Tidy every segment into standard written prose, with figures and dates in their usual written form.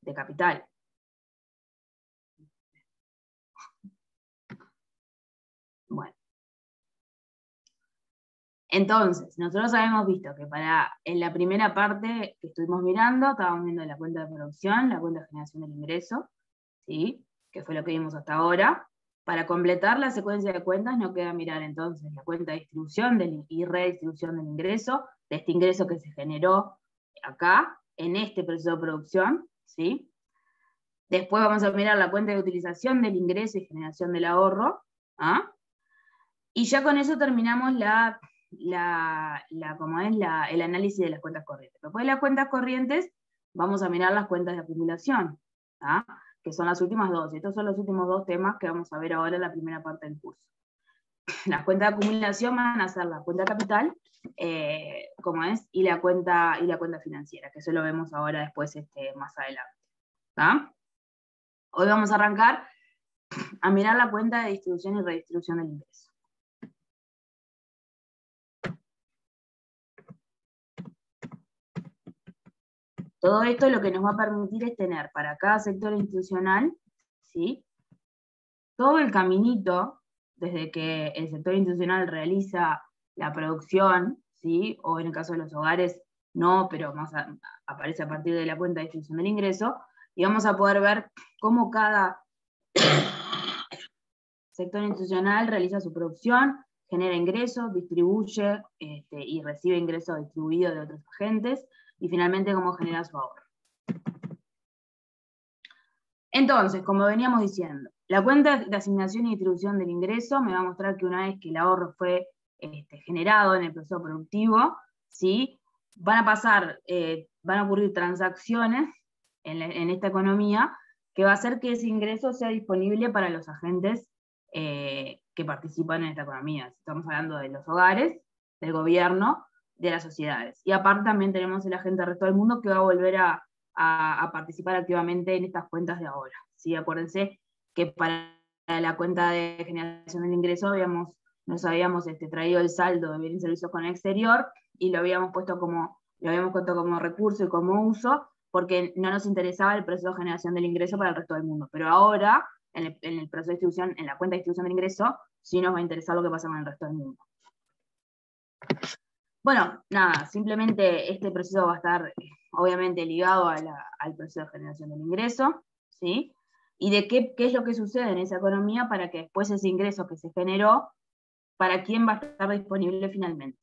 de capital. Bueno. Entonces, nosotros habíamos visto que en la primera parte que estuvimos mirando, estábamos viendo la cuenta de producción, la cuenta de generación del ingreso, ¿sí? Que fue lo que vimos hasta ahora. Para completar la secuencia de cuentas nos queda mirar entonces la cuenta de distribución y redistribución del ingreso, de este ingreso que se generó acá, en este proceso de producción, ¿sí? Después vamos a mirar la cuenta de utilización del ingreso y generación del ahorro, ¿ah? Y ya con eso terminamos el análisis de las cuentas corrientes. Después de las cuentas corrientes, vamos a mirar las cuentas de acumulación, ¿ah? Que son las últimas dos. Estos son los últimos dos temas que vamos a ver ahora en la primera parte del curso. Las cuentas de acumulación van a ser la cuenta capital, y la cuenta financiera, que eso lo vemos ahora después más adelante. ¿Ah? Hoy vamos a arrancar a mirar la cuenta de distribución y redistribución del ingreso. Todo esto lo que nos va a permitir es tener para cada sector institucional, ¿sí?, todo el caminito, desde que el sector institucional realiza la producción, ¿sí?, o en el caso de los hogares no, pero aparece a partir de la cuenta de distribución del ingreso, y vamos a poder ver cómo cada sector institucional realiza su producción, genera ingresos, distribuye y recibe ingresos distribuidos de otros agentes, y finalmente cómo genera su ahorro. Entonces, como veníamos diciendo, la cuenta de asignación y distribución del ingreso me va a mostrar que una vez que el ahorro fue generado en el proceso productivo, ¿sí?, van a ocurrir transacciones en esta economía que va a hacer que ese ingreso sea disponible para los agentes que participan en esta economía. Estamos hablando de los hogares, del gobierno, de las sociedades. Y aparte también tenemos el agente del resto del mundo que va a volver a participar activamente en estas cuentas de ahora, ¿sí? Acuérdense que para la cuenta de generación del ingreso nos habíamos traído el saldo de bienes y servicios con el exterior y lo habíamos puesto como recurso y como uso, porque no nos interesaba el proceso de generación del ingreso para el resto del mundo. Pero ahora, en el proceso de distribución, en la cuenta de distribución del ingreso, sí nos va a interesar lo que pasa con el resto del mundo. Bueno, nada, simplemente este proceso va a estar obviamente ligado al proceso de generación del ingreso, ¿sí? Y de qué es lo que sucede en esa economía para que después ese ingreso que se generó, para quién va a estar disponible finalmente.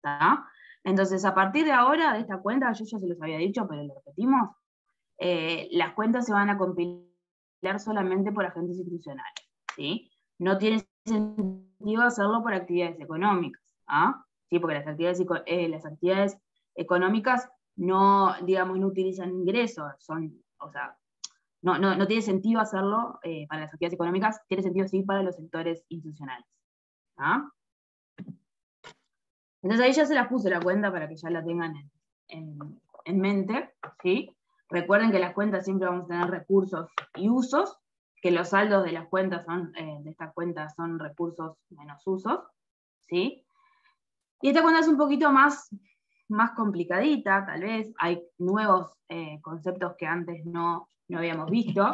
¿Tá? Entonces, a partir de ahora, de esta cuenta, yo ya se los había dicho, pero lo repetimos, las cuentas se van a compilar solamente por agentes institucionales, ¿sí? No tiene sentido hacerlo por actividades económicas, ¿ah? ¿Sí? Porque las actividades económicas no utilizan ingresos, no tiene sentido hacerlo para las actividades económicas, tiene sentido sí para los sectores institucionales. ¿Ah? Entonces ahí ya se las puse la cuenta para que ya la tengan en mente, ¿sí? Recuerden que las cuentas siempre vamos a tener recursos y usos, que los saldos de las cuentas de estas cuentas son recursos menos usos, ¿sí? Y esta cuenta es un poquito más complicadita, tal vez, hay nuevos conceptos que antes no habíamos visto,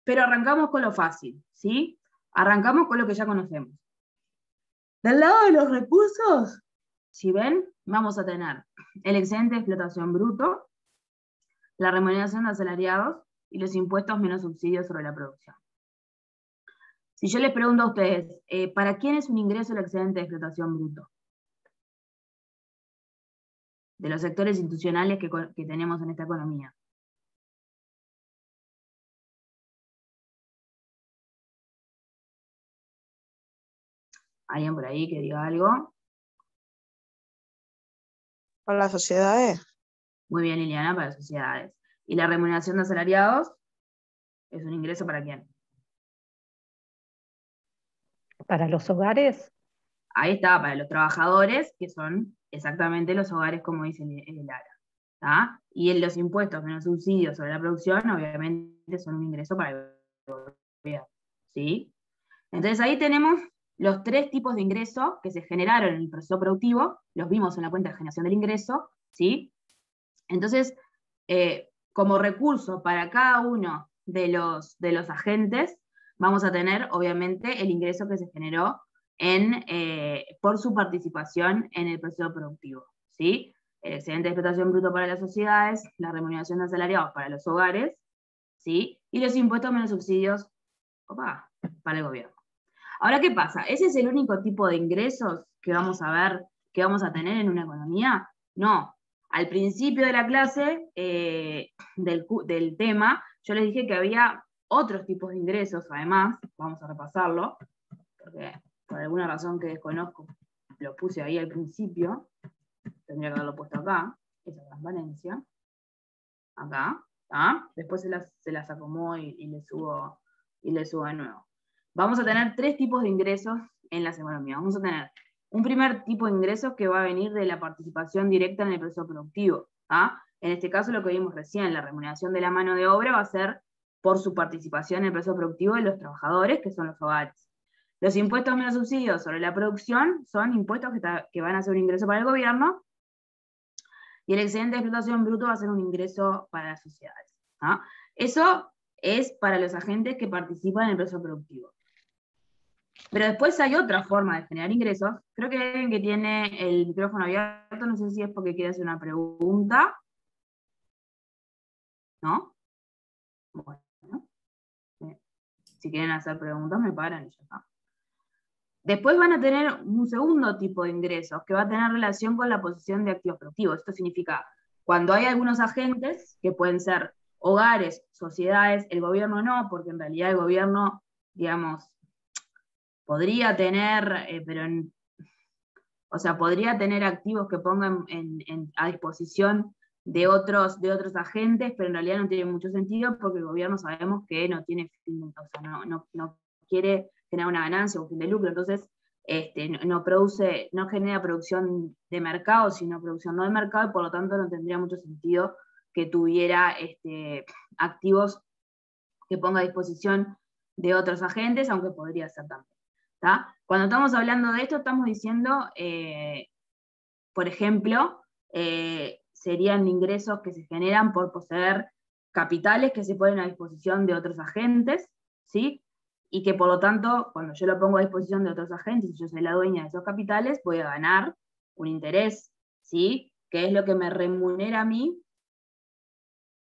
pero arrancamos con lo fácil, ¿sí? Arrancamos con lo que ya conocemos. Del lado de los recursos, si ven, vamos a tener el excedente de explotación bruto, la remuneración de asalariados y los impuestos menos subsidios sobre la producción. Si yo les pregunto a ustedes, ¿para quién es un ingreso el excedente de explotación bruto? De los sectores institucionales que tenemos en esta economía. ¿Alguien por ahí que diga algo? ¿Para las sociedades? Muy bien, Liliana, para las sociedades. ¿Y la remuneración de asalariados? ¿Es un ingreso para quién? ¿Para los hogares? Ahí está, para los trabajadores, que son exactamente los hogares, como dice el Lara. ¿Tá? Y en los impuestos menos subsidios sobre la producción, obviamente son un ingreso para el gobierno, ¿sí? Entonces ahí tenemos los tres tipos de ingresos que se generaron en el proceso productivo, los vimos en la cuenta de generación del ingreso, ¿sí? Entonces, como recurso para cada uno de los agentes, vamos a tener, obviamente, el ingreso que se generó por su participación en el proceso productivo, ¿sí? El excedente de explotación bruto para las sociedades, la remuneración de asalariados para los hogares, ¿sí? Y los impuestos menos subsidios para el gobierno. Ahora, ¿qué pasa? ¿Ese es el único tipo de ingresos que vamos a ver, que vamos a tener en una economía? No. Al principio de la clase del tema, yo les dije que había otros tipos de ingresos, además, vamos a repasarlo, porque por alguna razón que desconozco, lo puse ahí al principio, tendría que haberlo puesto acá, esa transparencia, acá, ¿tá? Después se las acomodo y le subo de nuevo. Vamos a tener 3 tipos de ingresos en las economías. Vamos a tener un primer tipo de ingresos que va a venir de la participación directa en el proceso productivo, ¿tá? En este caso, lo que vimos recién, la remuneración de la mano de obra va a ser por su participación en el proceso productivo de los trabajadores, que son los hogares. Los impuestos menos subsidios sobre la producción son impuestos que van a ser un ingreso para el gobierno, y el excedente de explotación bruto va a ser un ingreso para las sociedades, ¿tá? Eso es para los agentes que participan en el proceso productivo. Pero después hay otra forma de generar ingresos. Creo que hay alguien que tiene el micrófono abierto, no sé si es porque quiere hacer una pregunta. ¿No? Bueno. Si quieren hacer preguntas, me paran y ya está. Después van a tener un segundo tipo de ingresos, que va a tener relación con la posición de activos productivos. Esto significa, cuando hay algunos agentes, que pueden ser hogares, sociedades, el gobierno no, porque en realidad el gobierno, digamos, podría tener, podría tener activos que pongan a disposición de otros agentes, pero en realidad no tiene mucho sentido porque el gobierno sabemos que no tiene fin, o sea, no quiere generar una ganancia o un fin de lucro, entonces no genera producción de mercado, sino producción no de mercado, y por lo tanto no tendría mucho sentido que tuviera activos que ponga a disposición de otros agentes, aunque podría ser también. ¿Tá? Cuando estamos hablando de esto, estamos diciendo, por ejemplo, serían ingresos que se generan por poseer capitales que se ponen a disposición de otros agentes, ¿sí? Y que por lo tanto, cuando yo lo pongo a disposición de otros agentes, y yo soy la dueña de esos capitales, voy a ganar un interés, ¿sí? Que es lo que me remunera a mí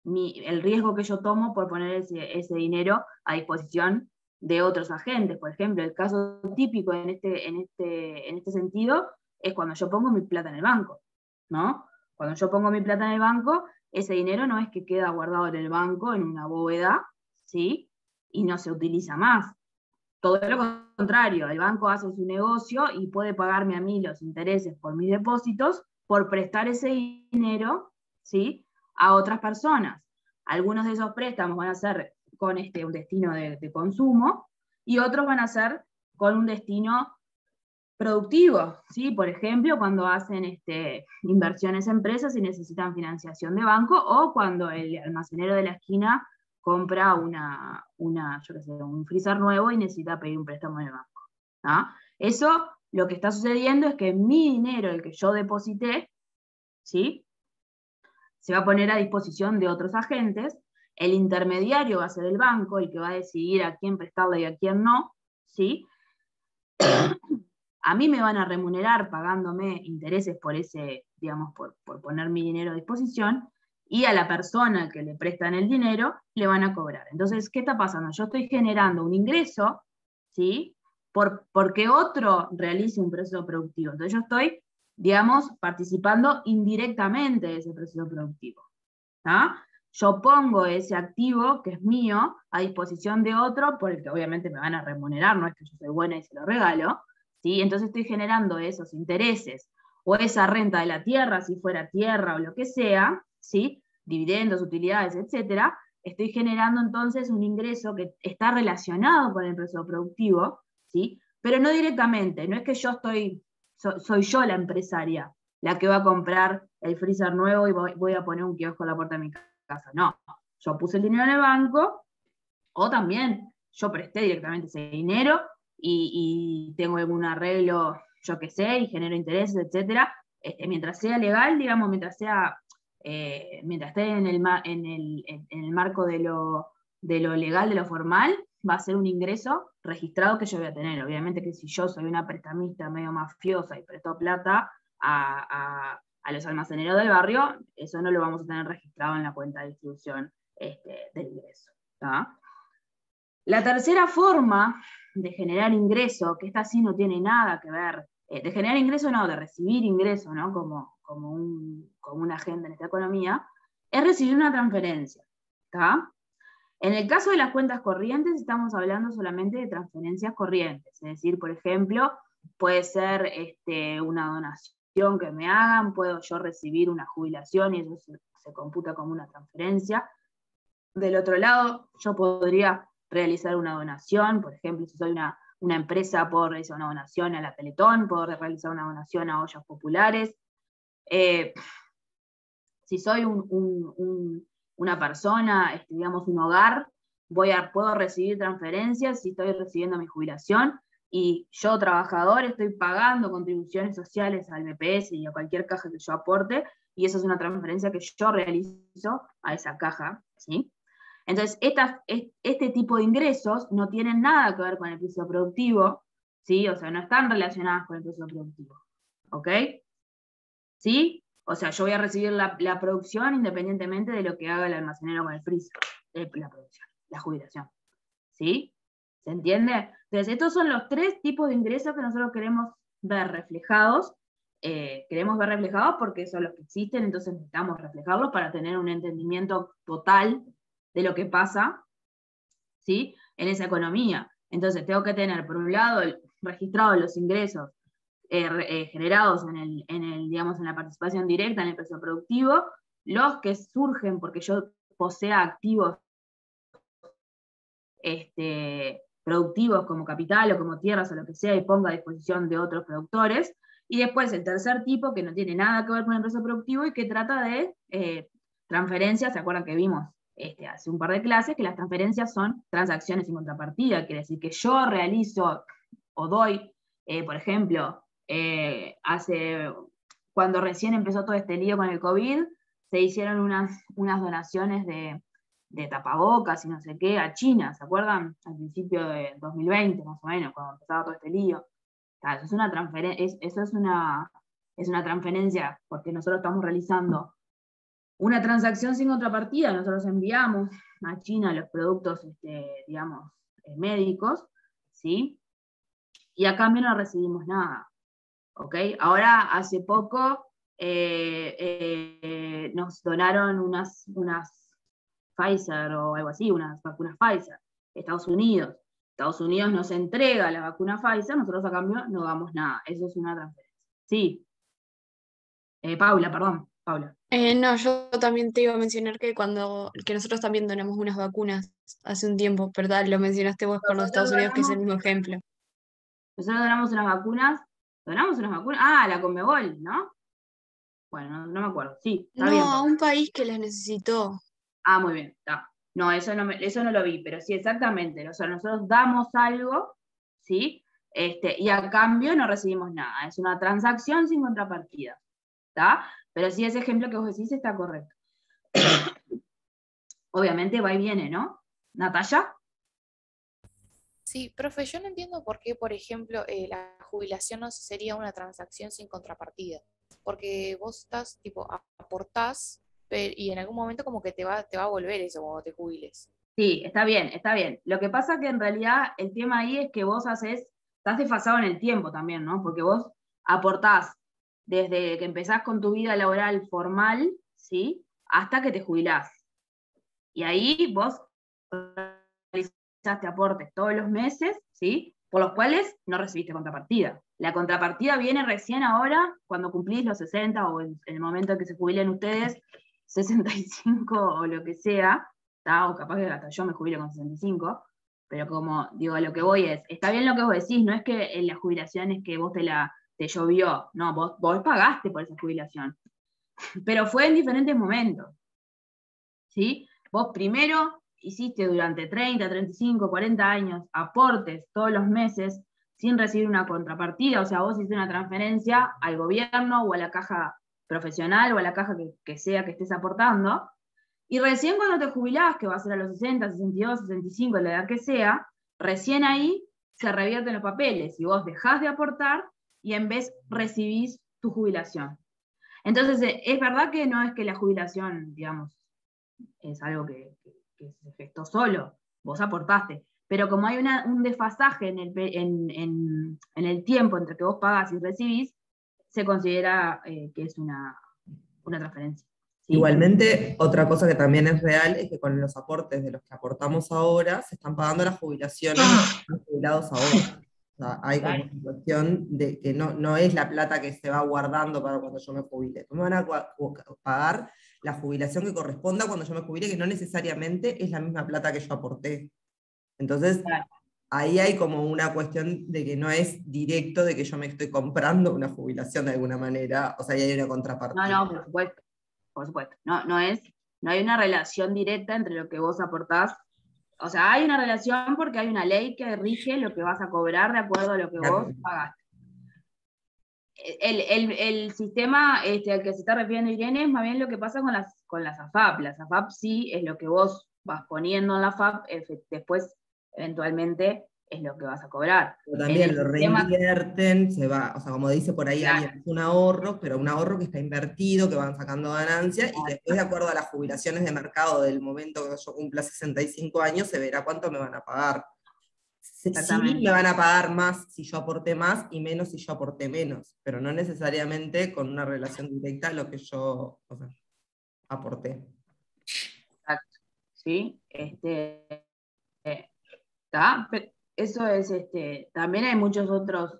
el riesgo que yo tomo por poner ese dinero a disposición de otros agentes. Por ejemplo, el caso típico en este sentido es cuando yo pongo mi plata en el banco, ¿no? Cuando yo pongo mi plata en el banco, ese dinero no es que queda guardado en el banco, en una bóveda, ¿sí? Y no se utiliza más. Todo lo contrario, el banco hace su negocio y puede pagarme a mí los intereses por mis depósitos por prestar ese dinero, ¿sí? A otras personas. Algunos de esos préstamos van a ser con un destino de consumo, y otros van a ser con un destino productivo, ¿sí? Por ejemplo, cuando hacen inversiones en empresas y necesitan financiación de banco, o cuando el almacenero de la esquina compra un freezer nuevo y necesita pedir un préstamo en el banco, ¿no? Eso, lo que está sucediendo es que mi dinero, el que yo deposité, ¿sí? Se va a poner a disposición de otros agentes. El intermediario va a ser el banco, el que va a decidir a quién prestarle y a quién no, ¿sí? A mí me van a remunerar pagándome intereses por por poner mi dinero a disposición, y a la persona que le prestan el dinero le van a cobrar. Entonces, ¿qué está pasando? Yo estoy generando un ingreso, ¿sí? Porque otro realice un proceso productivo. Entonces yo estoy, participando indirectamente de ese proceso productivo, ¿tá? Yo pongo ese activo, que es mío, a disposición de otro, por el que obviamente me van a remunerar, no es que yo soy buena y se lo regalo, ¿sí? Entonces estoy generando esos intereses, o esa renta de la tierra, si fuera tierra o lo que sea, ¿sí? Dividendos, utilidades, etcétera. Estoy generando entonces un ingreso que está relacionado con el proceso productivo, ¿sí? Pero no directamente, no es que yo soy yo la empresaria la que va a comprar el freezer nuevo y voy a poner un kiosco a la puerta de mi casa. No, yo puse el dinero en el banco, o también yo presté directamente ese dinero y tengo algún arreglo, yo qué sé, y genero intereses, etcétera. Mientras sea legal, mientras sea mientras esté en el marco de lo legal, de lo formal, va a ser un ingreso registrado que yo voy a tener. Obviamente que si yo soy una prestamista medio mafiosa y presto plata a los almaceneros del barrio, eso no lo vamos a tener registrado en la cuenta de distribución del ingreso. ¿Tá? La tercera forma de generar ingreso, que esta sí no tiene nada que ver, de generar ingreso no, de recibir ingreso, ¿no? como una agenda en esta economía, es recibir una transferencia. ¿Tá? En el caso de las cuentas corrientes, estamos hablando solamente de transferencias corrientes, es decir, por ejemplo, puede ser una donación que me hagan, puedo yo recibir una jubilación y eso se computa como una transferencia. Del otro lado, yo podría realizar una donación, por ejemplo, si soy una empresa, puedo realizar una donación a la Teletón, puedo realizar una donación a ollas populares. Si soy una persona, digamos un hogar, puedo recibir transferencias si estoy recibiendo mi jubilación, y yo, trabajador, estoy pagando contribuciones sociales al BPS y a cualquier caja que yo aporte, y eso es una transferencia que yo realizo a esa caja, ¿sí? Entonces, este tipo de ingresos no tienen nada que ver con el precio productivo, ¿sí? O sea, no están relacionadas con el precio productivo, ¿ok? ¿Sí? O sea, yo voy a recibir la producción independientemente de lo que haga el almacenero con el freezer, la producción, la jubilación, ¿sí? ¿Se entiende? Entonces, estos son los tres tipos de ingresos que nosotros queremos ver reflejados. Porque son los que existen, entonces necesitamos reflejarlos para tener un entendimiento total de lo que pasa, ¿sí? En esa economía. Entonces tengo que tener, por un lado, registrados los ingresos generados digamos, en la participación directa en el precio productivo, los que surgen porque yo posea activos productivos como capital o como tierras o lo que sea y ponga a disposición de otros productores, y después el tercer tipo que no tiene nada que ver con el precio productivo y que trata de transferencias. ¿Se acuerdan que vimos hace un par de clases que las transferencias son transacciones sin contrapartida? Quiere decir que yo realizo o doy, por ejemplo, cuando recién empezó todo este lío con el COVID, se hicieron unas donaciones de tapabocas y no sé qué a China, ¿se acuerdan? Al principio de 2020, más o menos, cuando empezaba todo este lío. Claro, eso es una transferencia, porque nosotros estamos realizando una transacción sin contrapartida. Nosotros enviamos a China los productos, digamos, médicos, ¿sí? Y a cambio no recibimos nada, ¿ok? Ahora, hace poco, nos donaron unas Pfizer o algo así, unas vacunas Pfizer, Estados Unidos. Estados Unidos nos entrega la vacuna Pfizer, nosotros a cambio no damos nada. Eso es una transferencia. Sí. Paula, perdón, Paula. No, yo también te iba a mencionar que nosotros también donamos unas vacunas hace un tiempo, ¿verdad? Lo mencionaste vos con los Estados Unidos, que es el mismo ejemplo. Nosotros donamos unas vacunas, la Conmebol, ¿no? Bueno, no me acuerdo, sí. Está bien, a un país que las necesitó. Ah, muy bien, está. No, eso no lo vi, pero sí, exactamente. O sea, nosotros damos algo, ¿sí? Y a cambio no recibimos nada. Es una transacción sin contrapartida, ¿está? Pero sí, ese ejemplo que vos decís está correcto. Obviamente va y viene, ¿no? ¿Natalia? Sí, profe, yo no entiendo por qué, por ejemplo, la jubilación no sería una transacción sin contrapartida. Porque vos estás, tipo, aportás y en algún momento como que te va a volver eso cuando te jubiles. Sí, está bien, está bien. Lo que pasa que en realidad el tema ahí es que vos estás desfasado en el tiempo también, ¿no? Porque vos aportás desde que empezás con tu vida laboral formal, ¿sí? Hasta que te jubilás. Y ahí vos realizaste aportes todos los meses, ¿sí? Por los cuales no recibiste contrapartida. La contrapartida viene recién ahora, cuando cumplís los 60 o en el momento en que se jubilen ustedes, 65 o lo que sea, o capaz que hasta yo me jubilo con 65, pero como digo, a lo que voy está bien lo que vos decís, no es que en la jubilación es que vos te llovió, no, vos pagaste por esa jubilación, pero fue en diferentes momentos, ¿sí? Vos primero hiciste durante 30, 35, 40 años aportes todos los meses sin recibir una contrapartida, o sea, vos hiciste una transferencia al gobierno o a la caja profesional o a la caja que sea que estés aportando, y recién cuando te jubilás, que va a ser a los 60, 62, 65, la edad que sea, recién ahí se revierten los papeles y vos dejás de aportar y en vez recibís tu jubilación. Entonces, es verdad que no es que la jubilación, digamos, es algo que se gestó solo, vos aportaste, pero como hay un desfasaje en el tiempo entre que vos pagás y recibís, se considera que es una transferencia. ¿Sí? Igualmente, otra cosa que también es real es que con los aportes de los que aportamos ahora, se están pagando las jubilaciones de los que están jubilados ahora. O sea, hay como una cuestión de que no es la plata que se va guardando para cuando yo me jubile. Me van a pagar la jubilación que corresponda cuando yo me jubile, que no necesariamente es la misma plata que yo aporté. Entonces, ahí hay como una cuestión de que no es directo de que yo me estoy comprando una jubilación de alguna manera, o sea, ahí hay una contrapartida. No, por supuesto. Por supuesto, no hay una relación directa entre lo que vos aportás. O sea, hay una relación porque hay una ley que rige lo que vas a cobrar de acuerdo a lo que vos pagaste. El sistema al que se está refiriendo Irene es más bien lo que pasa con las AFAP. Las AFAP sí es lo que vos vas poniendo en la AFAP, después eventualmente es lo que vas a cobrar. Pero también lo reinvierten, se va, o sea, como dice por ahí alguien, es un ahorro, pero un ahorro que está invertido, que van sacando ganancias, y que después, de acuerdo a las jubilaciones de mercado del momento que yo cumpla 65 años, se verá cuánto me van a pagar. Sí, me van a pagar más si yo aporté más y menos si yo aporté menos, pero no necesariamente con una relación directa a lo que yo aporté. Exacto. ¿Sí? Eso es, también hay muchos otros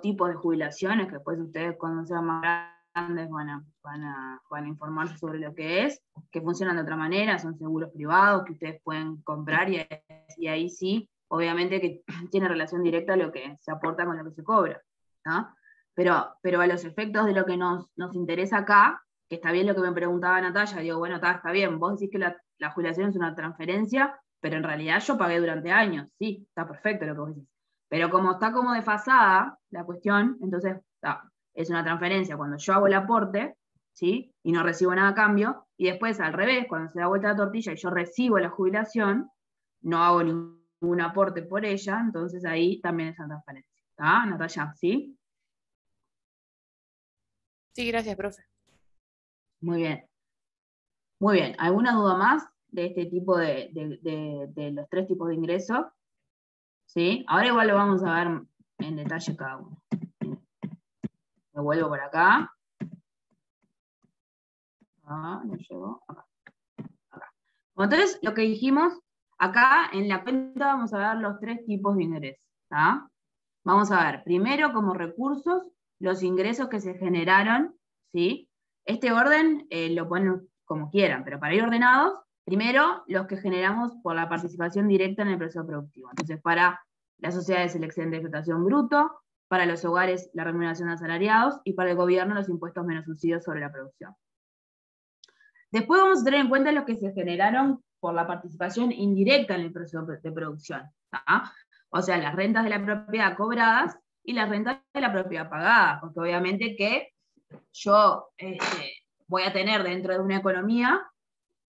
tipos de jubilaciones que después ustedes cuando sean más grandes van a informarse sobre lo que es, que funcionan de otra manera, son seguros privados que ustedes pueden comprar y ahí sí, obviamente que tiene relación directa a lo que se aporta con lo que se cobra, ¿no? Pero a los efectos de lo que nos interesa acá, que está bien lo que me preguntaba Natalia, digo, bueno, está bien, vos decís que la jubilación es una transferencia, pero en realidad yo pagué durante años, sí, está perfecto lo que vos decís. Pero como está como desfasada la cuestión, entonces es una transferencia cuando yo hago el aporte, ¿sí? Y no recibo nada a cambio, y después al revés, cuando se da vuelta la tortilla y yo recibo la jubilación, no hago ningún aporte por ella, entonces ahí también es una transferencia. ¿Está, Natalia? ¿Sí? Sí, gracias, profe. Muy bien. Muy bien. ¿Alguna duda más de este tipo de los tres tipos de ingresos? ¿Sí? Ahora igual lo vamos a ver en detalle cada uno. Me vuelvo por acá. No llegó. Acá. Entonces, lo que dijimos, acá en la cuenta vamos a ver los tres tipos de ingresos. ¿Tá? Vamos a ver, primero como recursos, los ingresos que se generaron, ¿sí? Este orden lo ponen como quieran, pero para ir ordenados, primero los que generamos por la participación directa en el proceso productivo. Entonces, para las sociedades el excedente de explotación bruto, para los hogares la remuneración de asalariados y para el gobierno los impuestos menos subsidios sobre la producción. Después vamos a tener en cuenta los que se generaron por la participación indirecta en el proceso de producción. ¿Tá? O sea, las rentas de la propiedad cobradas y las rentas de la propiedad pagadas, porque obviamente que yo voy a tener dentro de una economía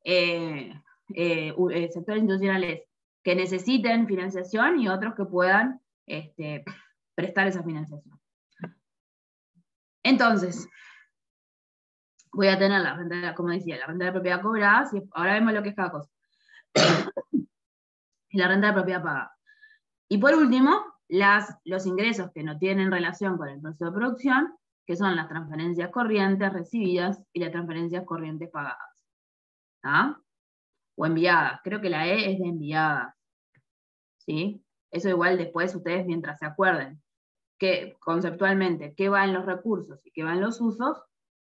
sectores institucionales que necesiten financiación y otros que puedan prestar esa financiación. Entonces, voy a tener la renta, como decía, la renta de la propiedad cobrada, y ahora vemos lo que es cada cosa. Y la renta de propiedad pagada. Y por último, los ingresos que no tienen relación con el proceso de producción, que son las transferencias corrientes recibidas y las transferencias corrientes pagadas. ¿Ah? O enviadas. Creo que la E es de enviadas. ¿Sí? Eso igual después ustedes mientras se acuerden que conceptualmente qué va en los recursos y qué va en los usos,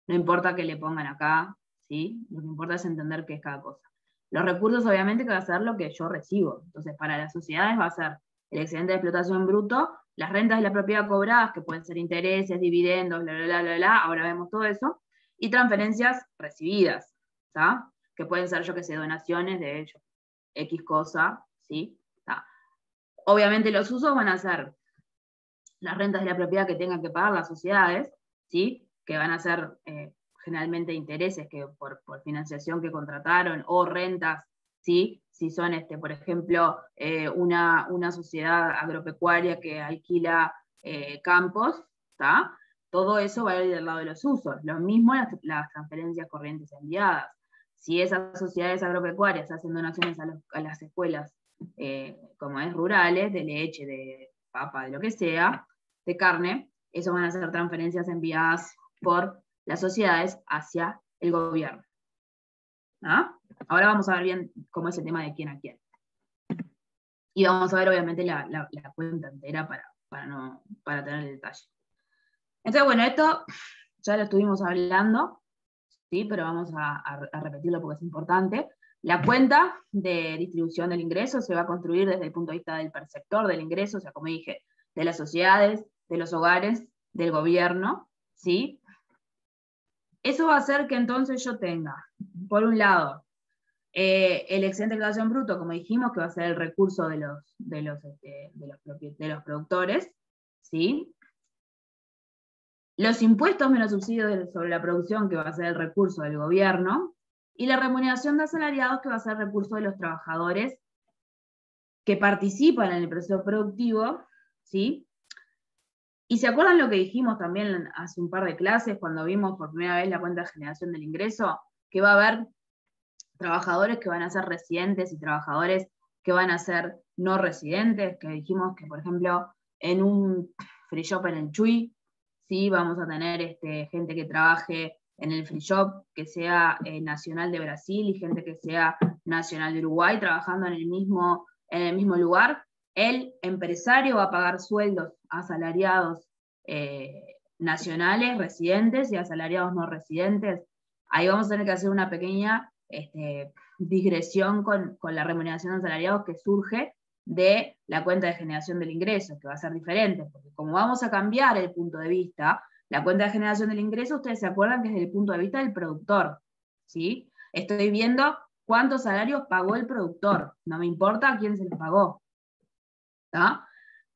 no importa que le pongan acá, ¿sí? Lo que importa es entender qué es cada cosa. Los recursos obviamente que va a ser lo que yo recibo. Entonces para las sociedades va a ser el excedente de explotación bruto, las rentas de la propiedad cobradas, que pueden ser intereses, dividendos, bla, bla, bla, bla, bla, ahora vemos todo eso, y transferencias recibidas, ¿tá? Que pueden ser, yo que sé, donaciones de ellos, X cosa, ¿sí? ¿Tá? Obviamente los usos van a ser las rentas de la propiedad que tengan que pagar las sociedades, ¿sí? Que van a ser generalmente intereses que por financiación que contrataron, o rentas, ¿sí? Si son, por ejemplo, una sociedad agropecuaria que alquila campos, ¿tá? Todo eso va a ir del lado de los usos. Lo mismo las transferencias corrientes enviadas. Si esas sociedades agropecuarias hacen donaciones a las escuelas, como es rurales, de leche, de papa, de lo que sea, de carne, eso van a ser transferencias enviadas por las sociedades hacia el gobierno. ¿Ah? Ahora vamos a ver bien cómo es el tema de quién a quién. Y vamos a ver obviamente la cuenta entera para tener el detalle. Entonces, bueno, esto ya lo estuvimos hablando, ¿sí? Pero vamos a repetirlo porque es importante. La cuenta de distribución del ingreso se va a construir desde el punto de vista del perceptor del ingreso, o sea, como dije, de las sociedades, de los hogares, del gobierno, ¿sí? Eso va a hacer que entonces yo tenga, por un lado, el excedente de recaudación bruto, como dijimos, que va a ser el recurso de los productores, ¿sí? Los impuestos menos subsidios sobre la producción, que va a ser el recurso del gobierno, y la remuneración de asalariados, que va a ser el recurso de los trabajadores que participan en el proceso productivo, ¿sí? Y se acuerdan lo que dijimos también hace un par de clases, cuando vimos por primera vez la cuenta de generación del ingreso, que va a haber trabajadores que van a ser residentes y trabajadores que van a ser no residentes, que dijimos que, por ejemplo, en un free shop en el Chuy, ¿sí? Vamos a tener gente que trabaje en el free shop, que sea nacional de Brasil, y gente que sea nacional de Uruguay, trabajando en el mismo lugar. El empresario va a pagar sueldos a asalariados nacionales, residentes, y asalariados no residentes. Ahí vamos a tener que hacer una pequeña digresión con la remuneración de asalariados que surge de la cuenta de generación del ingreso, que va a ser diferente, porque como vamos a cambiar el punto de vista, la cuenta de generación del ingreso, ustedes se acuerdan que es desde el punto de vista del productor, ¿sí? Estoy viendo cuántos salarios pagó el productor, no me importa a quién se les pagó, ¿tá?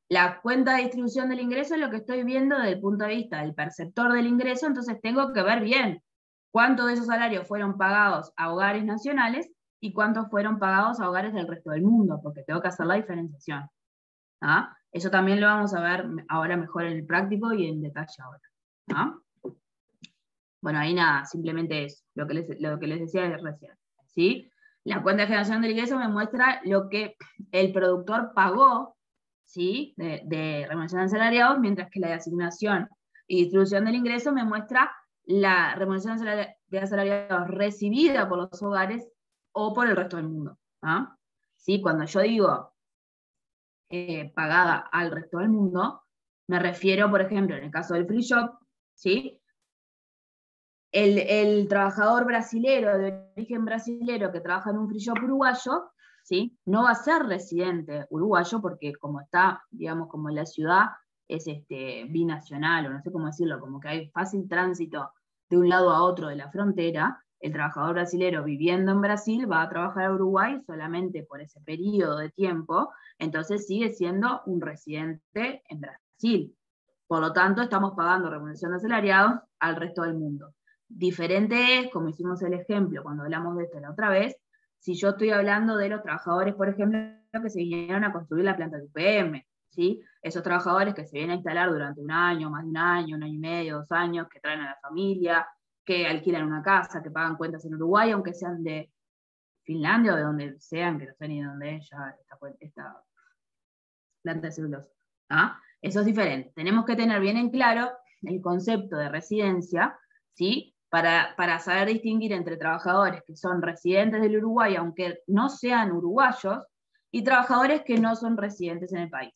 La cuenta de distribución del ingreso es lo que estoy viendo desde el punto de vista del perceptor del ingreso, entonces tengo que ver bien cuántos de esos salarios fueron pagados a hogares nacionales y cuántos fueron pagados a hogares del resto del mundo, porque tengo que hacer la diferenciación. ¿Ah? Eso también lo vamos a ver ahora mejor en el práctico y en detalle ahora. ¿Ah? Bueno, ahí nada, simplemente eso, lo que les decía recién, ¿sí? La cuenta de generación del ingreso me muestra lo que el productor pagó, ¿sí? de remuneración de asalariados, mientras que la de asignación y distribución del ingreso me muestra la remuneración de asalariados recibida por los hogares o por el resto del mundo. ¿Ah? ¿Sí? Cuando yo digo pagada al resto del mundo, me refiero, por ejemplo, en el caso del free shop, ¿sí? El trabajador brasilero, de origen brasilero, que trabaja en un free shop uruguayo, ¿sí? No va a ser residente uruguayo, porque como está, digamos, como la ciudad es binacional, o no sé cómo decirlo, como que hay fácil tránsito de un lado a otro de la frontera, el trabajador brasilero viviendo en Brasil va a trabajar a Uruguay solamente por ese periodo de tiempo, entonces sigue siendo un residente en Brasil. Por lo tanto, estamos pagando remuneración de asalariados al resto del mundo. Diferente es, como hicimos el ejemplo cuando hablamos de esto la otra vez, si yo estoy hablando de los trabajadores, por ejemplo, que se vinieron a construir la planta de UPM, ¿sí? Esos trabajadores que se vienen a instalar durante un año, más de un año y medio, 2 años, que traen a la familia, que alquilan una casa, que pagan cuentas en Uruguay, aunque sean de Finlandia o de donde sean, que no sé ni de dónde es ya esta planta de celulosa. ¿Ah? Eso es diferente. Tenemos que tener bien en claro el concepto de residencia, ¿sí? Para saber distinguir entre trabajadores que son residentes del Uruguay, aunque no sean uruguayos, y trabajadores que no son residentes en el país.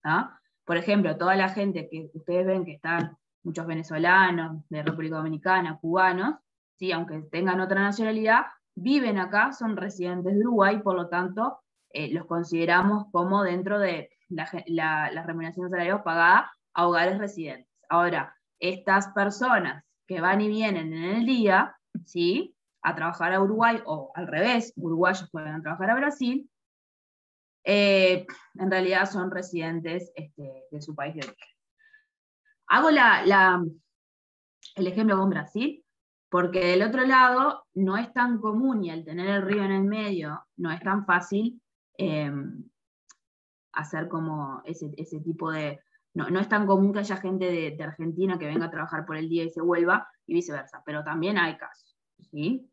¿Ah? Por ejemplo, toda la gente que ustedes ven que están, muchos venezolanos, de República Dominicana, cubanos, ¿sí? Aunque tengan otra nacionalidad, viven acá, son residentes de Uruguay, por lo tanto, los consideramos como dentro de la remuneración de salarios pagada a hogares residentes. Ahora, estas personas que van y vienen en el día, ¿sí? A trabajar a Uruguay, o al revés, uruguayos pueden trabajar a Brasil, en realidad son residentes de su país de origen. Hago el ejemplo con Brasil, porque del otro lado no es tan común, y al tener el río en el medio, no es tan fácil hacer como ese tipo de... No es tan común que haya gente de Argentina que venga a trabajar por el día y se vuelva, y viceversa, pero también hay casos, ¿sí?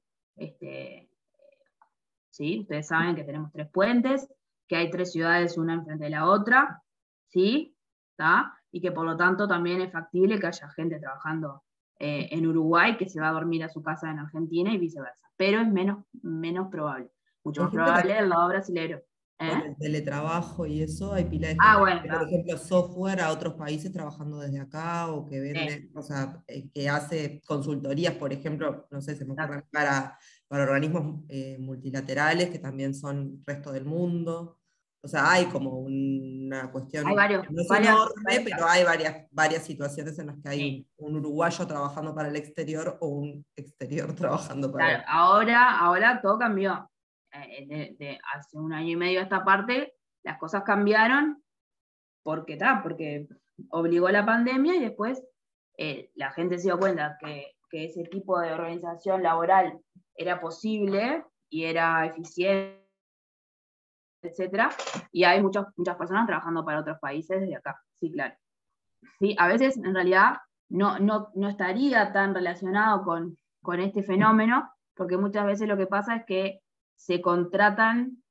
¿Sí? Ustedes saben que tenemos 3 puentes, que hay 3 ciudades una enfrente de la otra, ¿sí? ¿Tá? Y que por lo tanto también es factible que haya gente trabajando en Uruguay que se va a dormir a su casa en Argentina y viceversa, pero es menos probable, mucho más probable del lado brasilero. Con el teletrabajo y eso, hay pila de gente Bueno, que, por ejemplo, software a otros países trabajando desde acá, o que vende, o sea, que hace consultorías, por ejemplo, no sé, se me ocurre para organismos multilaterales que también son resto del mundo. O sea, hay como una cuestión, hay no es enorme, pero hay varias situaciones en las que hay un uruguayo trabajando para el exterior o un exterior trabajando para el... Ahora todo cambió. De hace 1 año y medio a esta parte, las cosas cambiaron porque obligó la pandemia, y después la gente se dio cuenta que ese tipo de organización laboral era posible y era eficiente, etcétera, y hay muchas personas trabajando para otros países desde acá, sí, claro. Sí, a veces en realidad no estaría tan relacionado con este fenómeno, porque muchas veces lo que pasa es que se contratan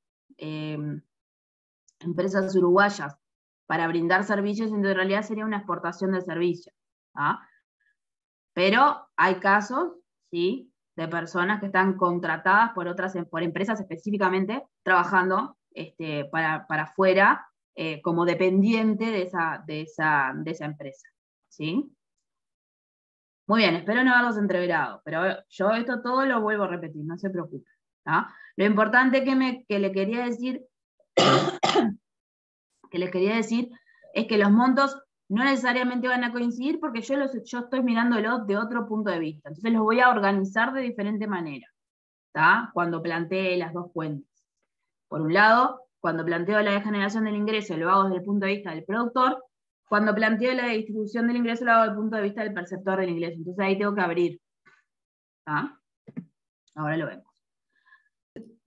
empresas uruguayas para brindar servicios, y en realidad sería una exportación de servicios. ¿Ah? Pero hay casos, ¿sí?, de personas que están contratadas por empresas específicamente trabajando para afuera, como dependiente de esa empresa. ¿Sí? Muy bien, espero no haberlos entreverado, pero yo esto todo lo vuelvo a repetir, no se preocupen. ¿Ah? Lo importante que les quería decir es que los montos no necesariamente van a coincidir, porque yo estoy mirándolos de otro punto de vista. Entonces los voy a organizar de diferente manera, ¿tá? Cuando plantee las 2 fuentes. Por un lado, cuando planteo la generación del ingreso, lo hago desde el punto de vista del productor. Cuando planteo la distribución del ingreso, lo hago desde el punto de vista del perceptor del ingreso. Entonces ahí tengo que abrir. ¿Tá? Ahora lo vemos.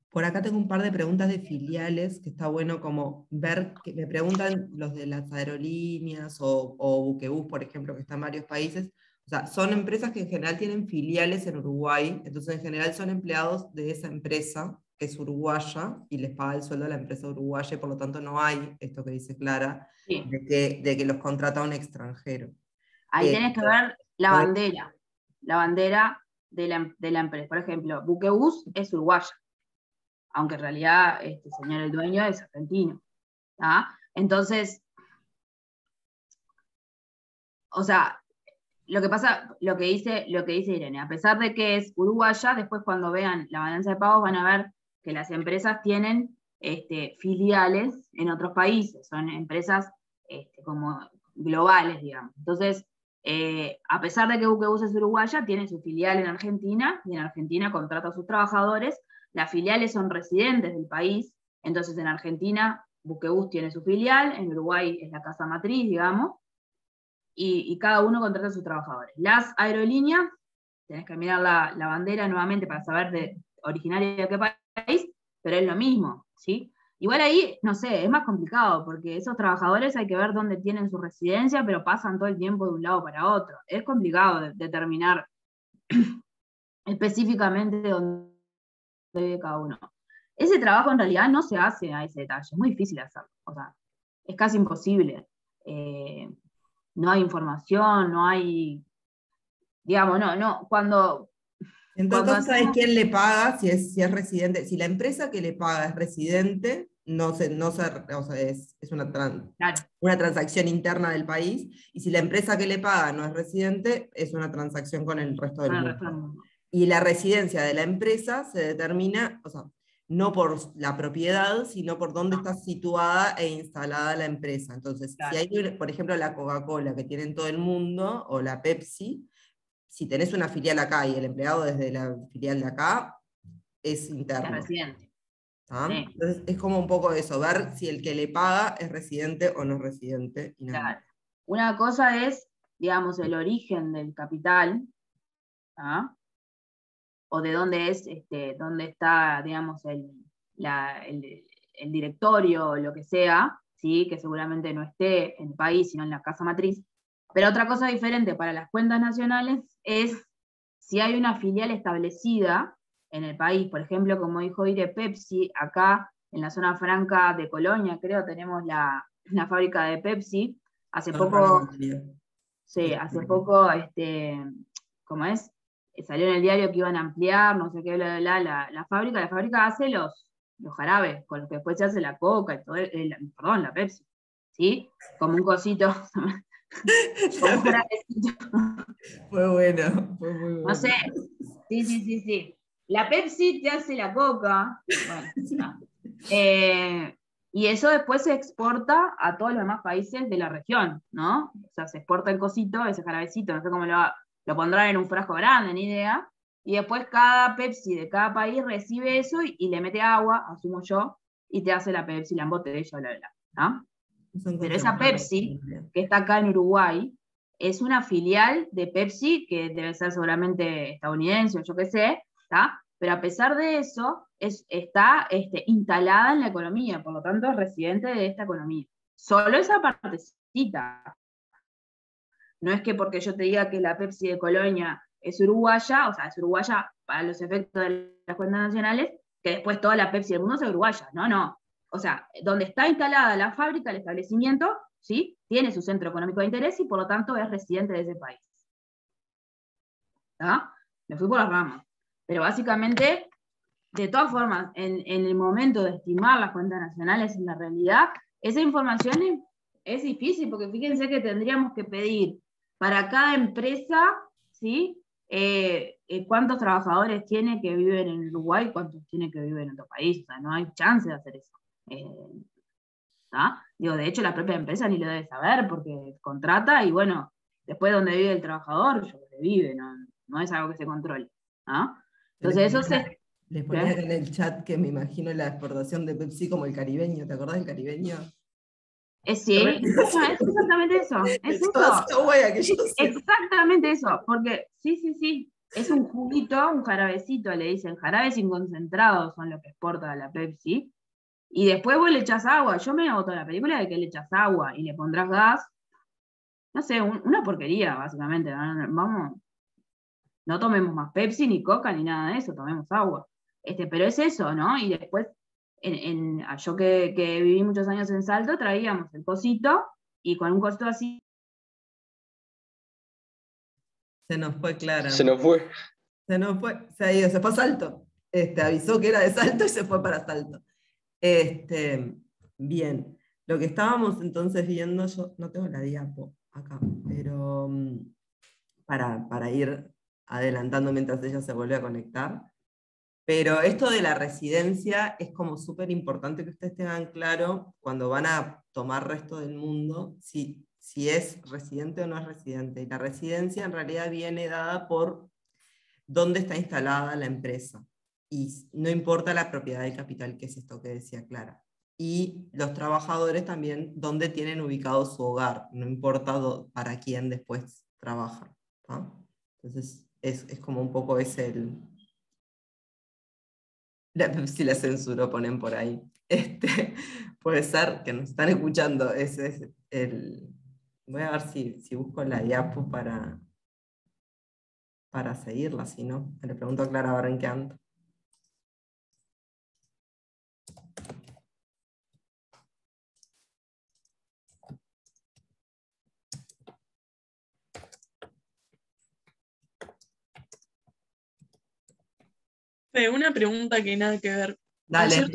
Por acá tengo un par de preguntas de filiales, que está bueno como ver, que me preguntan los de las aerolíneas o Buquebus, por ejemplo, que está en varios países. O sea, son empresas que en general tienen filiales en Uruguay, entonces en general son empleados de esa empresa, que es uruguaya, y les paga el sueldo a la empresa uruguaya, y por lo tanto no hay esto que dice Clara, sí, de que los contrata un extranjero. Ahí tenés que ver la bandera de la empresa. Por ejemplo, Buquebus es uruguaya, aunque en realidad señor el dueño es argentino. ¿Tá? Entonces, o sea, lo que dice Irene, a pesar de que es uruguaya, después cuando vean la balanza de pagos van a ver que las empresas tienen filiales en otros países, son empresas como globales, digamos. Entonces, a pesar de que Buquebus es uruguaya, tiene su filial en Argentina, y en Argentina contrata a sus trabajadores. Las filiales son residentes del país, entonces en Argentina Buquebus tiene su filial, en Uruguay es la casa matriz, digamos, y cada uno contrata a sus trabajadores. Las aerolíneas, tenés que mirar la bandera nuevamente para saber de originaria de qué país, pero es lo mismo, ¿sí? Igual ahí, no sé, es más complicado, porque esos trabajadores hay que ver dónde tienen su residencia, pero pasan todo el tiempo de un lado para otro. Es complicado determinar específicamente dónde vive cada uno. Ese trabajo en realidad no se hace a ese detalle, es muy difícil hacerlo, o sea, es casi imposible. No hay información, no hay, digamos, cuando... Entonces, ¿sabes quién le paga si es residente? Si la empresa que le paga es residente, o sea, es una transacción interna del país, y si la empresa que le paga no es residente, es una transacción con el resto del mundo. Y la residencia de la empresa se determina, o sea, no por la propiedad, sino por dónde está situada e instalada la empresa. Entonces, si hay, por ejemplo, la Coca-Cola que tiene en todo el mundo, o la Pepsi, si tenés una filial acá y el empleado desde la filial de acá, es interno. Es residente. ¿Ah? Sí. Entonces es como un poco eso, ver si el que le paga es residente o no es residente. Y nada. Claro. Una cosa es digamos, el origen del capital, ¿ah? O de dónde dónde está, digamos, el directorio o lo que sea, ¿sí? Que seguramente no esté en el país, sino en la casa matriz. Pero otra cosa diferente para las cuentas nacionales es si hay una filial establecida en el país, por ejemplo, como dijo Ire, Pepsi, acá en la zona franca de Colonia, creo, tenemos la fábrica de Pepsi. Hace poco, sí, ¿cómo es? Salió en el diario que iban a ampliar, no sé qué, la fábrica. La fábrica hace los jarabes, con los que después se hace la coca, y todo, perdón, la Pepsi, ¿sí? Como un cosito, como un jarabecito. Fue bueno, fue muy bueno. No sé, sí. La Pepsi te hace la coca, bueno, no. Y eso después se exporta a todos los demás países de la región, ¿no? O sea, se exporta el cosito, ese jarabecito, no sé cómo lo pondrán en un frasco grande, ni idea, y después cada Pepsi de cada país recibe eso y le mete agua, asumo yo, y te hace la Pepsi, la embotella, bla, bla, ¿no? Pero esa Pepsi, que está acá en Uruguay, es una filial de Pepsi, que debe ser seguramente estadounidense o yo qué sé, ¿tá? Pero a pesar de eso, está instalada en la economía, por lo tanto es residente de esta economía. Solo esa partecita. No es que porque yo te diga que la Pepsi de Colonia es uruguaya, o sea, es uruguaya para los efectos de las cuentas nacionales, que después toda la Pepsi del mundo es uruguaya. No. O sea, donde está instalada la fábrica, el establecimiento, ¿sí? Tiene su centro económico de interés y por lo tanto es residente de ese país. ¿Está? Me fui por las ramas. Pero básicamente, de todas formas, en el momento de estimar las cuentas nacionales en la realidad, esa información es difícil, porque fíjense que tendríamos que pedir para cada empresa, ¿sí? Cuántos trabajadores tiene que viven en Uruguay, cuántos tiene que viven en otro país. O sea, no hay chance de hacer eso. Digo, de hecho, la propia empresa ni lo debe saber, porque contrata y bueno, después donde vive el trabajador, yo que vive, no es algo que se controle. Entonces, eso se. Les ponía acá en el chat que me imagino la exportación de Pepsi como el caribeño. ¿Te acordás del caribeño? Sí, es exactamente eso. Es eso. Exactamente eso. Porque, sí. Es un juguito, un jarabecito, le dicen. Jarabes inconcentrados son lo que exporta la Pepsi. Y después vos le echás agua. Yo me hago toda la película de que le echás agua y le pondrás gas. No sé, una porquería, básicamente. Vamos, no tomemos más Pepsi, ni Coca, ni nada de eso, tomemos agua. Pero es eso, ¿no? Y después, yo que viví muchos años en Salto, traíamos el cosito, y con un cosito así. Se nos fue Clara. Se nos fue. Se ha ido, se fue a Salto. Avisó que era de Salto y se fue para Salto. Bien, lo que estábamos entonces viendo, yo no tengo la diapo acá, pero para ir adelantando mientras ella se vuelve a conectar. Pero esto de la residencia es como súper importante que ustedes tengan claro cuando van a tomar resto del mundo, si es residente o no es residente. Y la residencia en realidad viene dada por dónde está instalada la empresa. Y no importa la propiedad del capital, que es esto que decía Clara. Y los trabajadores también, dónde tienen ubicado su hogar, no importa para quién después trabajan. Entonces, es como un poco si la censuro, ponen por ahí. Puede ser que nos están escuchando. Voy a ver si busco la diapo para seguirla, si no. Le pregunto a Clara ahora en qué ando. Una pregunta que nada que ver. Ayer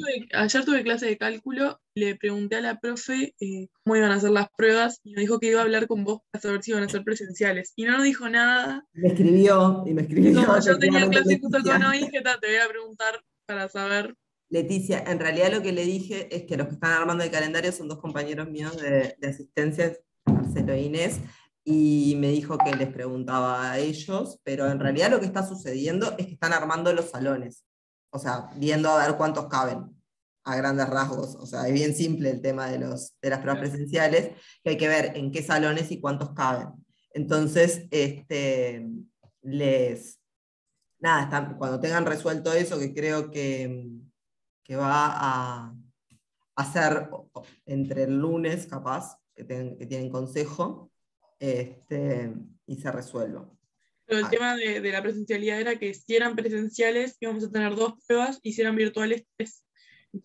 tuve clase de cálculo, le pregunté a la profe cómo iban a hacer las pruebas y me dijo que iba a hablar con vos para saber si iban a ser presenciales. Y no nos dijo nada. Me escribió. Como yo tenía clase justo con hoy, dije, te voy a preguntar para saber. Leticia, en realidad lo que le dije es que los que están armando el calendario son 2 compañeros míos de asistencia, Marcelo e Inés, y me dijo que les preguntaba a ellos, pero en realidad lo que está sucediendo es que están armando los salones, o sea, viendo a ver cuántos caben, a grandes rasgos. O sea, es bien simple el tema de las pruebas presenciales, que hay que ver en qué salones y cuántos caben. Entonces, cuando tengan resuelto eso, que creo que va a ser entre el lunes, capaz, que tienen consejo, y se resuelva. Pero el tema de la presencialidad era que si eran presenciales íbamos a tener 2 pruebas y si eran virtuales 3.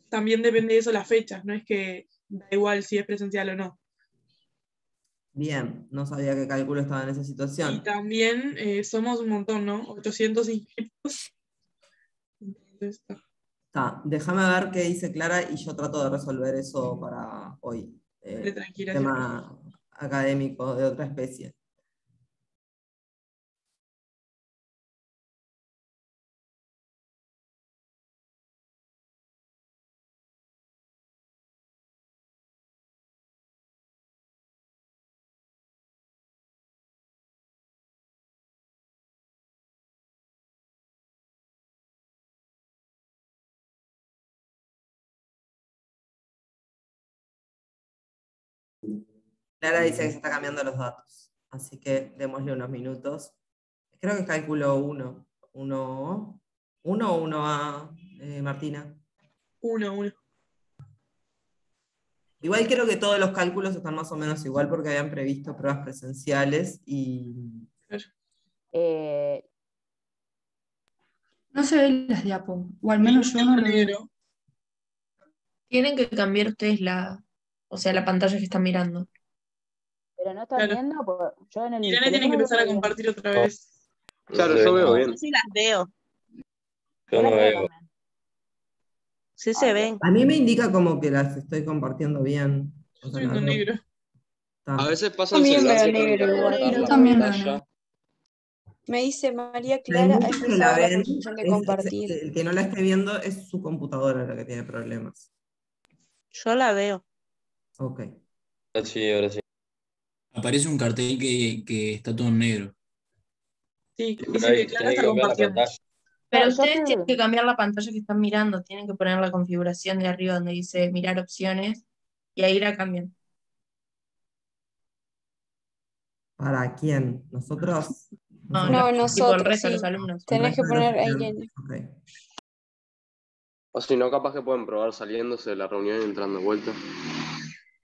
También depende de eso las fechas, no es que da igual si es presencial o no. Bien, no sabía que cálculo estaba en esa Y situación. también somos un montón, ¿no? 800 inscritos. Entonces, Déjame ver qué dice Clara y yo trato de resolver eso para hoy. tranquila. Tema académico de otra especie. Clara dice que se está cambiando los datos, así que démosle unos minutos. Creo que es cálculo 1. 1 o 1A, Martina. 1. Igual creo que todos los cálculos están más o menos igual porque habían previsto pruebas presenciales y... No se ven las diapos, o al menos yo no lo veo. Tienen que cambiar ustedes la pantalla que están mirando. Pero no están Claro. viendo, yo en el Irene tiene que teléfono empezar a veo bien. compartir otra vez. Claro, yo veo bien. Yo sí las veo. Yo no veo. también. Sí se ven. A mí me indica como que las estoy compartiendo bien. Yo estoy viendo negro. A veces pasa el También celular veo que negro, tiene que igual. acortar la También veo pantalla. negro. Me dice María Hay Clara, ha muchos que la empezado la ven, función de compartir. el que no la esté viendo es su computadora la que tiene problemas. Yo la veo. Ok. Sí, ahora sí. Aparece un cartel que está todo en negro. Sí, Pero dice ahí que Clara tenés que está cambiar la compartiendo. pantalla. Pero Yo ustedes estoy- tienen que cambiar la pantalla que están mirando, tienen que poner la configuración de arriba donde dice mirar opciones y ahí la cambian. ¿Para quién? ¿Nosotros? No, No, tipo el nosotros, resto de sí. los alumnos. Tenés que poner a Irene. Ok. O si no, capaz que pueden probar saliéndose de la reunión y entrando de vuelta.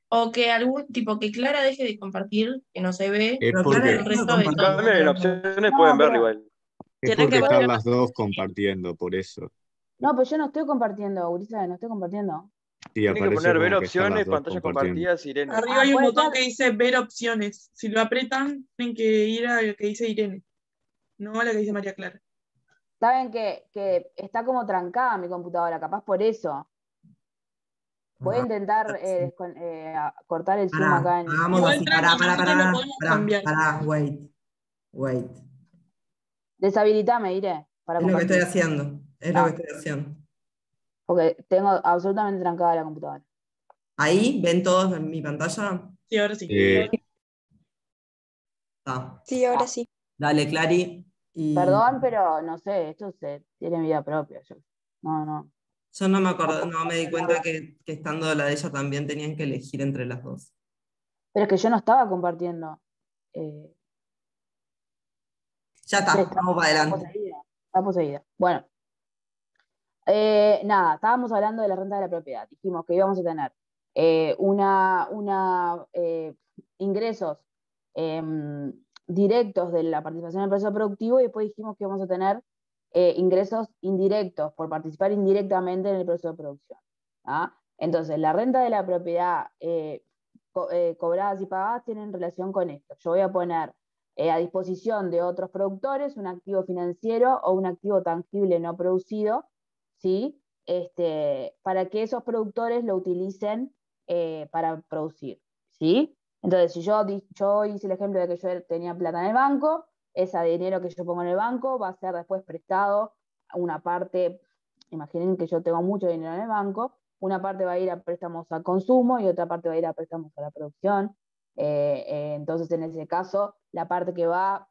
O que algún tipo que Clara deje de compartir, que no se ve, Es Pero y Clara porque, el resto de En todos. cambio, en opciones No, pueden verlo pero- igual. es Tienen porque que están poner- las dos compartiendo, por eso. No, pues yo no estoy compartiendo, Urisa, no estoy compartiendo. Sí, Tienen que aparece poner ver como que están las opciones, dos pantalla compartiendo. compartidas, Irene. Arriba hay un puede botón ser. que dice ver opciones. Si lo apretan, tienen que ir a la que dice Irene. No a la que dice María Clara. Saben que está como trancada mi computadora, capaz por eso. Voy a intentar cortar el Zoom acá en... Hagamos Igual así, tranqui, nosotros lo podemos cambiar. wait. Deshabilitame, iré, para Es lo que compartir. estoy haciendo, Porque tengo absolutamente trancada la computadora. ¿Ahí ven todos en mi pantalla? Sí, ahora sí. Está. Sí, ahora sí. Dale, Clary. Perdón, pero no sé, esto tiene vida propia. No. Yo no me acuerdo, no me di cuenta que estando la de ella también tenían que elegir entre las dos. Pero es que yo no estaba compartiendo. Ya está, Sí, vamos para adelante. Está poseída. Bueno. Nada, estábamos hablando de la renta de la propiedad. Dijimos que íbamos a tener ingresos directos de la participación en el proceso productivo y después dijimos que íbamos a tener ingresos indirectos por participar indirectamente en el proceso de producción. ¿Ah? Entonces, la renta de la propiedad cobradas y pagadas tienen relación con esto. Yo voy a poner a disposición de otros productores un activo financiero o un activo tangible no producido, ¿sí? Para que esos productores lo utilicen para producir, ¿sí? Entonces, si yo hice el ejemplo de que yo tenía plata en el banco, ese dinero que yo pongo en el banco va a ser después prestado a una parte. Imaginen que yo tengo mucho dinero en el banco, una parte va a ir a préstamos al consumo y otra parte va a ir a préstamos a la producción. Entonces, en ese caso, la parte que va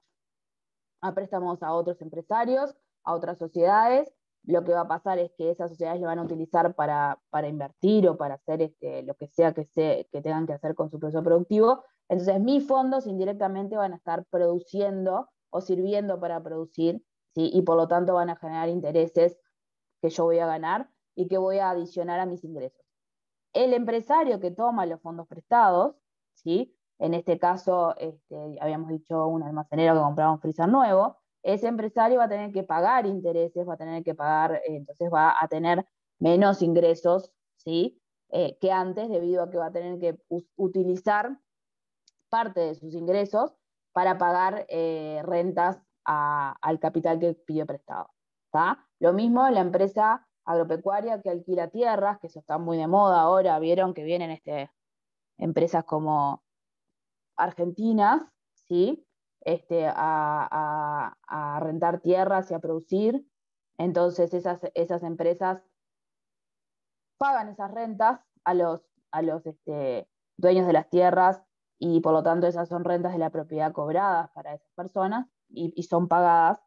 a préstamos a otros empresarios, a otras sociedades, lo que va a pasar es que esas sociedades lo van a utilizar para invertir o para hacer lo que sea que tengan que hacer con su proceso productivo. Entonces mis fondos indirectamente van a estar produciendo o sirviendo para producir, ¿sí? Y por lo tanto van a generar intereses que yo voy a ganar y que voy a adicionar a mis ingresos. El empresario que toma los fondos prestados, ¿sí? En este caso, habíamos dicho un almacenero que compraba un freezer nuevo, ese empresario va a tener que pagar intereses, va a tener que pagar, entonces va a tener menos ingresos, ¿sí? Que antes, debido a que va a tener que utilizar parte de sus ingresos para pagar rentas al capital que pidió prestado. ¿Tá? Lo mismo la empresa agropecuaria que alquila tierras, que eso está muy de moda ahora, vieron que vienen empresas como argentinas, ¿sí? A rentar tierras y a producir. Entonces esas empresas pagan esas rentas a los dueños de las tierras y por lo tanto esas son rentas de la propiedad cobradas para esas personas y son pagadas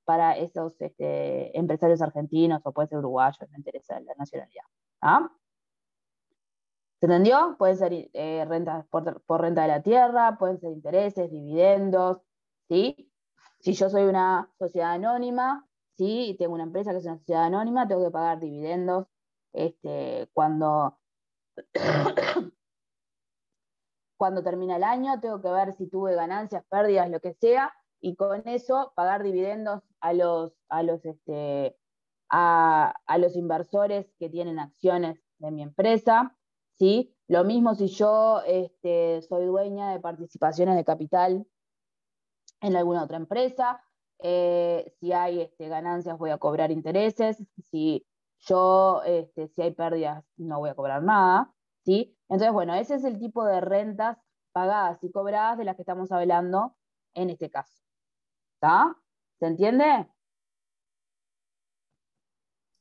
para esos empresarios argentinos o puede ser uruguayos, no interesa la nacionalidad. ¿Ah? ¿Se entendió? Pueden ser rentas por renta de la tierra, pueden ser intereses, dividendos, ¿sí? Si yo soy una sociedad anónima, ¿sí? Y tengo una empresa que es una sociedad anónima, tengo que pagar dividendos cuando termina el año, tengo que ver si tuve ganancias, pérdidas, lo que sea, y con eso pagar dividendos a los inversores que tienen acciones de mi empresa, ¿sí? Lo mismo si yo soy dueña de participaciones de capital en alguna otra empresa, si hay ganancias voy a cobrar intereses, si hay pérdidas no voy a cobrar nada, ¿sí? Entonces, bueno, ese es el tipo de rentas pagadas y cobradas de las que estamos hablando en este caso. ¿Está? ¿Se entiende?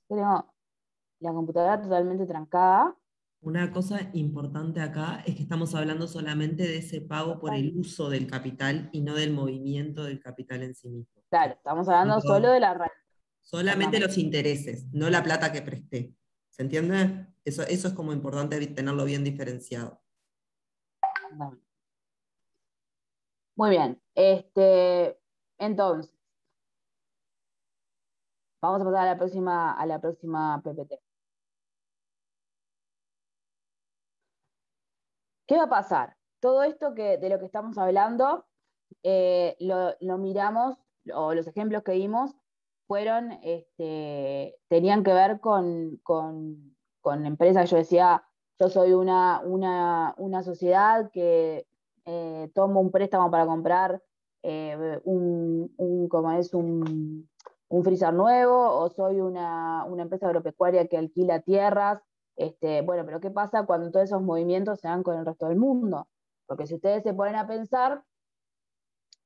Tengo la computadora totalmente trancada. Una cosa importante acá es que estamos hablando solamente de ese pago por el uso del capital y no del movimiento del capital en sí mismo. Claro, estamos hablando solo de la renta. Solamente los intereses, no la plata que presté. ¿Se entiende? Eso es como importante tenerlo bien diferenciado. Muy bien. Entonces, vamos a pasar a la próxima PPT. ¿Qué va a pasar? Todo esto de lo que estamos hablando, lo miramos, o los ejemplos que vimos, tenían que ver con empresas. Yo decía, yo soy una sociedad que tomo un préstamo para comprar un freezer nuevo, o soy una empresa agropecuaria que alquila tierras. Bueno, pero ¿qué pasa cuando todos esos movimientos se dan con el resto del mundo? Porque si ustedes se ponen a pensar,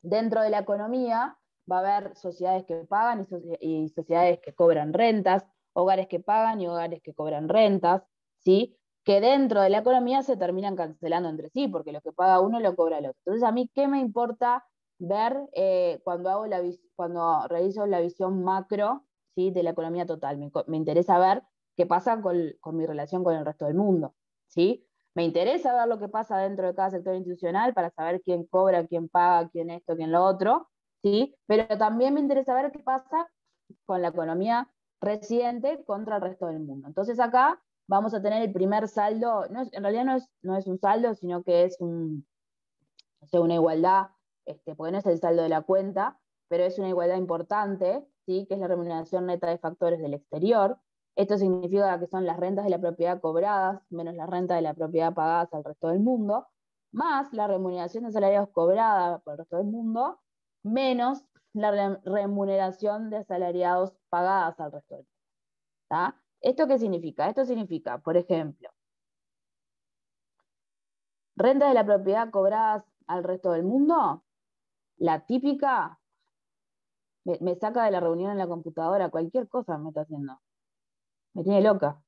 dentro de la economía va a haber sociedades que pagan y sociedades que cobran rentas, hogares que pagan y hogares que cobran rentas, ¿sí? Que dentro de la economía se terminan cancelando entre sí, porque lo que paga uno lo cobra el otro. Entonces, ¿a mí qué me importa ver cuando realizo la visión macro, ¿sí? De la economía total? Me interesa ver qué pasa con mi relación con el resto del mundo, ¿sí? Me interesa ver lo que pasa dentro de cada sector institucional para saber quién cobra, quién paga, quién esto, quién lo otro, ¿sí? Pero también me interesa ver qué pasa con la economía residente contra el resto del mundo. Entonces acá vamos a tener el primer saldo, en realidad no es un saldo, sino que es una igualdad, porque no es el saldo de la cuenta, pero es una igualdad importante, ¿sí? Que es la remuneración neta de factores del exterior. Esto significa que son las rentas de la propiedad cobradas menos las rentas de la propiedad pagadas al resto del mundo, más la remuneración de salarios cobrada por el resto del mundo, menos la remuneración de asalariados pagadas al resto del mundo. ¿Tá? ¿Esto qué significa? Esto significa, por ejemplo, rentas de la propiedad cobradas al resto del mundo, la típica, me saca de la reunión en la computadora, cualquier cosa me está haciendo. Me tiene loca.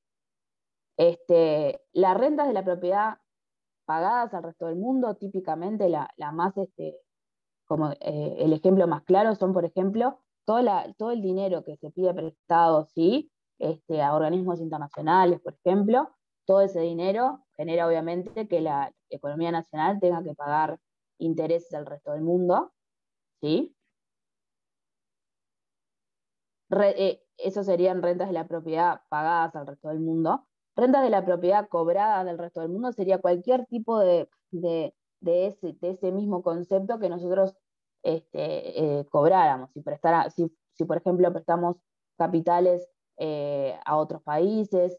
Las rentas de la propiedad pagadas al resto del mundo, típicamente la más, el ejemplo más claro son, por ejemplo, todo el dinero que se pide prestado, ¿sí? A organismos internacionales, por ejemplo, todo ese dinero genera obviamente que la economía nacional tenga que pagar intereses al resto del mundo, ¿sí? Eso serían rentas de la propiedad pagadas al resto del mundo. Rentas de la propiedad cobradas del resto del mundo sería cualquier tipo de ese mismo concepto que nosotros cobráramos. Si, por ejemplo, prestamos capitales a otros países,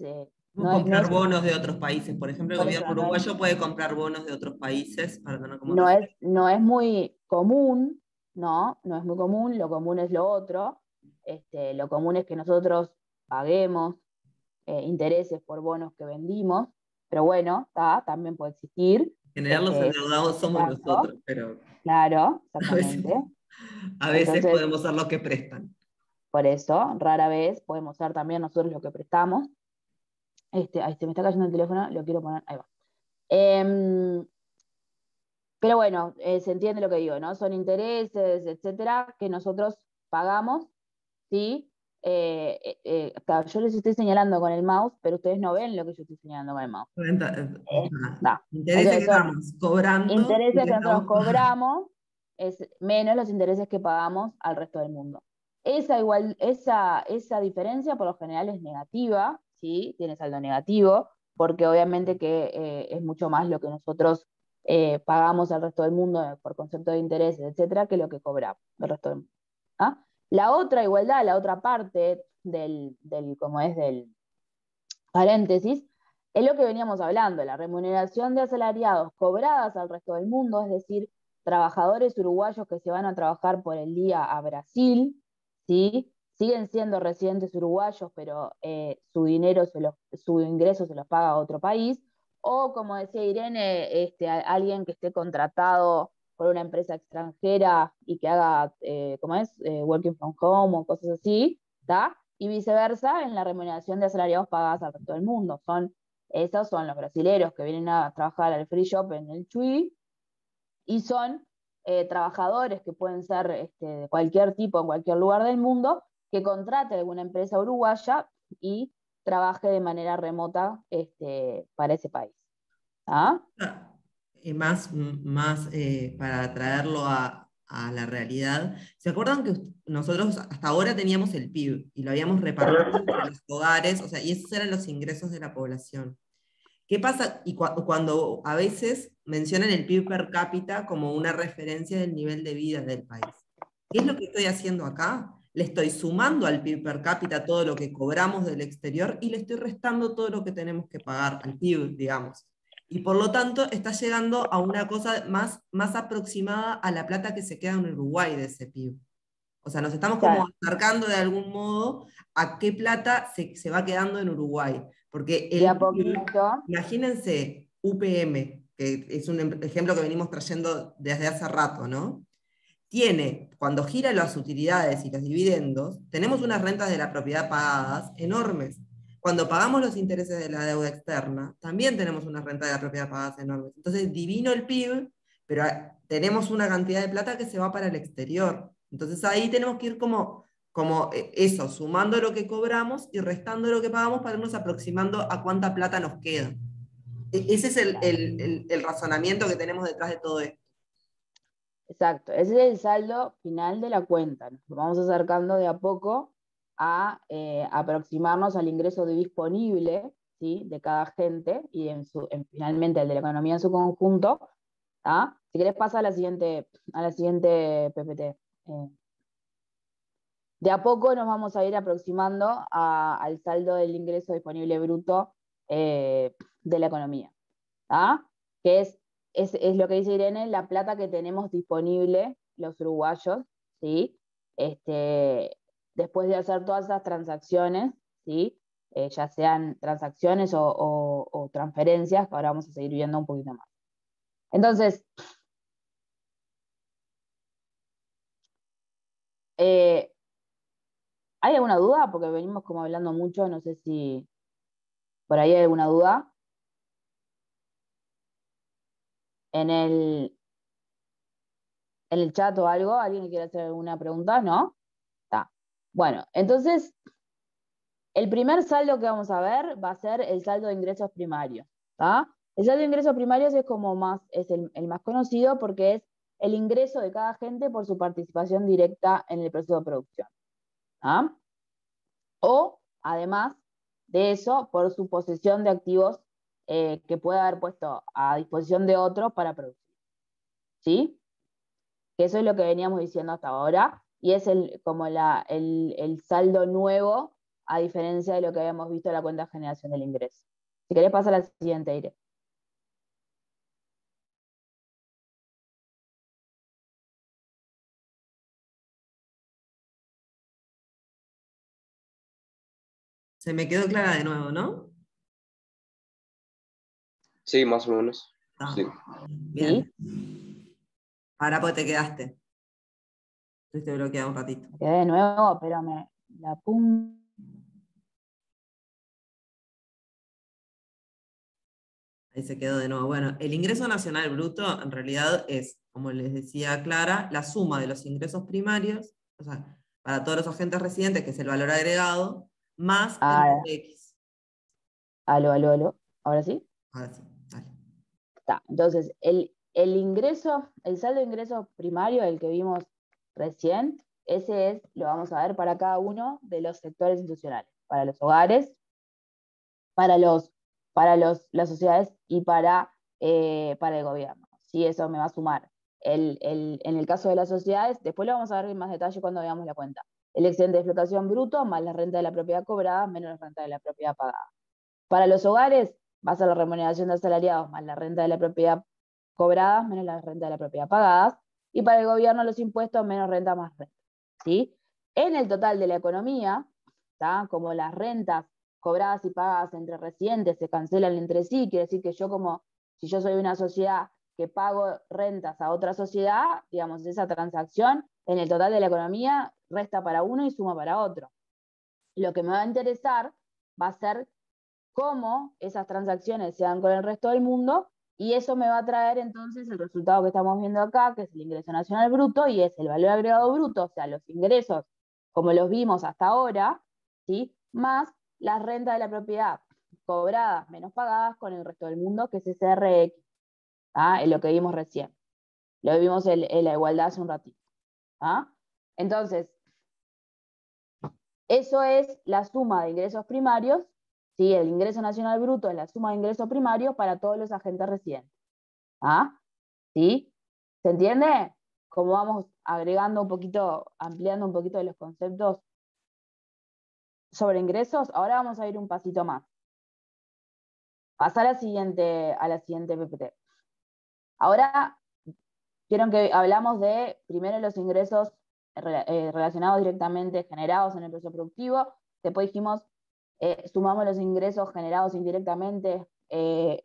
no Comprar es, bonos de otros países. Por ejemplo, el por eso, gobierno uruguayo puede comprar bonos de otros países para tener como referencia. no es muy común, no es muy común, lo común es lo otro. Lo común es que nosotros paguemos intereses por bonos que vendimos, pero bueno, también puede existir. En general los endeudados somos Caso. nosotros, pero Claro, a veces, exactamente. Entonces, Entonces, podemos ser los que prestan. por eso, rara vez podemos ser también nosotros los que prestamos. Ahí se me está cayendo el teléfono, lo quiero poner, ahí va. Pero bueno, se entiende lo que digo, ¿no? Son intereses, etcétera, que nosotros pagamos, ¿sí? Claro, yo les estoy señalando con el mouse, pero ustedes no ven lo que yo estoy señalando con el mouse. Intereses que Son estamos cobrando. intereses que nosotros cobramos, es menos los intereses que pagamos al resto del mundo. Esa diferencia por lo general es negativa, ¿sí? Tiene saldo negativo, porque obviamente que es mucho más lo que nosotros pagamos al resto del mundo por concepto de intereses, etcétera, que lo que cobramos del resto del mundo. ¿Ah? La otra igualdad, la otra parte como es del paréntesis, es lo que veníamos hablando, la remuneración de asalariados cobradas al resto del mundo, es decir, trabajadores uruguayos que se van a trabajar por el día a Brasil, ¿sí? Siguen siendo residentes uruguayos, pero su ingreso se los paga a otro país, o como decía Irene, alguien que esté contratado por una empresa extranjera y que haga, working from home o cosas así, ¿está? Y viceversa en la remuneración de asalariados pagadas al resto del mundo. Esos son los brasileros que vienen a trabajar al free shop en el Chuy, y son trabajadores que pueden ser de cualquier tipo en cualquier lugar del mundo, que contrate alguna empresa uruguaya y trabaje de manera remota para ese país. ¿Ah? Más para traerlo a la realidad. ¿Se acuerdan que nosotros hasta ahora teníamos el PIB y lo habíamos repartido entre los hogares? O sea, y esos eran los ingresos de la población. ¿Qué pasa? Y cuando a veces mencionan el PIB per cápita como una referencia del nivel de vida del país. ¿Qué es lo que estoy haciendo acá? Le estoy sumando al PIB per cápita todo lo que cobramos del exterior y le estoy restando todo lo que tenemos que pagar al PIB, digamos. Y por lo tanto está llegando a una cosa más aproximada a la plata que se queda en Uruguay de ese PIB. O sea, nos estamos como acercando de algún modo a qué plata se va quedando en Uruguay. Porque imagínense UPM, que es un ejemplo que venimos trayendo desde hace rato, ¿no? Cuando gira las utilidades y los dividendos, tenemos unas rentas de la propiedad pagadas enormes. Cuando pagamos los intereses de la deuda externa, también tenemos unas rentas de la propiedad pagadas enormes. Entonces, divino el PIB, pero tenemos una cantidad de plata que se va para el exterior. Entonces ahí tenemos que ir como eso, sumando lo que cobramos y restando lo que pagamos para irnos aproximando a cuánta plata nos queda. Ese es el razonamiento que tenemos detrás de todo esto. Exacto, ese es el saldo final de la cuenta. Nos vamos acercando de a poco a aproximarnos al ingreso disponible, ¿sí? De cada gente y finalmente el de la economía en su conjunto. ¿Ah? Si querés pasa a la siguiente PPT. De a poco nos vamos a ir aproximando al saldo del ingreso disponible bruto de la economía. ¿Ah? Que es lo que dice Irene, la plata que tenemos disponible los uruguayos, ¿sí? Después de hacer todas esas transacciones, ¿sí? Ya sean transacciones o transferencias, que ahora vamos a seguir viendo un poquito más. Entonces, ¿hay alguna duda? Porque venimos como hablando mucho, no sé si por ahí hay alguna duda. En el chat o algo, ¿alguien quiere hacer alguna pregunta? ¿No? Está. Bueno, entonces, El primer saldo que vamos a ver va a ser el saldo de ingresos primarios. ¿Tá? El saldo de ingresos primarios es, el más conocido porque es el ingreso de cada agente por su participación directa en el proceso de producción. ¿Tá? O, además de eso, por su posesión de activos que puede haber puesto a disposición de otros para producir. ¿Sí? Que eso es lo que veníamos diciendo hasta ahora, y es el saldo nuevo, a diferencia de lo que habíamos visto en la cuenta de generación del ingreso. Si querés pasar a la siguiente, Ire. Se me quedó clara de nuevo, ¿no? Sí, más o menos. Ah, Sí. bien. Ahora pues te quedaste. Estuviste bloqueado un ratito. Me quedé de nuevo, pero la pum. Ahí se quedó de nuevo. Bueno, el ingreso nacional bruto en realidad es, como les decía Clara, la suma de los ingresos primarios, o sea, para todos los agentes residentes, que es el valor agregado, más el X. Aló. ¿Ahora sí? Ahora sí, dale. Está. Entonces, el saldo de ingresos primario, el que vimos recién, ese lo vamos a ver para cada uno de los sectores institucionales, para los hogares, para las sociedades y para el gobierno. ¿Sí? Eso me va a sumar. En el caso de las sociedades, después lo vamos a ver en más detalle cuando veamos la cuenta. El excedente de explotación bruto más la renta de la propiedad cobrada menos la renta de la propiedad pagada. Para los hogares va a ser la remuneración de asalariados más la renta de la propiedad cobrada menos la renta de la propiedad pagadas. Y para el gobierno los impuestos menos renta más renta. ¿Sí? En el total de la economía, ¿tá? Como las rentas cobradas y pagadas entre residentes se cancelan entre sí, quiere decir que si yo soy una sociedad que pago rentas a otra sociedad, digamos, esa transacción en el total de la economía resta para uno y suma para otro. Lo que me va a interesar va a ser cómo esas transacciones se dan con el resto del mundo, y eso me va a traer entonces el resultado que estamos viendo acá, que es el ingreso nacional bruto, y es el valor agregado bruto, o sea, los ingresos como los vimos hasta ahora, ¿sí? Más las rentas de la propiedad cobradas menos pagadas con el resto del mundo, que es ese RX, ¿ah? Es lo que vimos recién. Lo vimos en la igualdad hace un ratito. ¿Ah? Entonces, eso es la suma de ingresos primarios, ¿sí? El ingreso nacional bruto es la suma de ingresos primarios para todos los agentes residentes. ¿Ah? ¿Sí? ¿Se entiende? Como vamos agregando un poquito, ampliando un poquito de los conceptos sobre ingresos, ahora vamos a ir un pasito más. Pasar a la siguiente PPT. Ahora quiero que hablamos de primero los ingresos relacionados directamente generados en el proceso productivo. Después dijimos, sumamos los ingresos generados indirectamente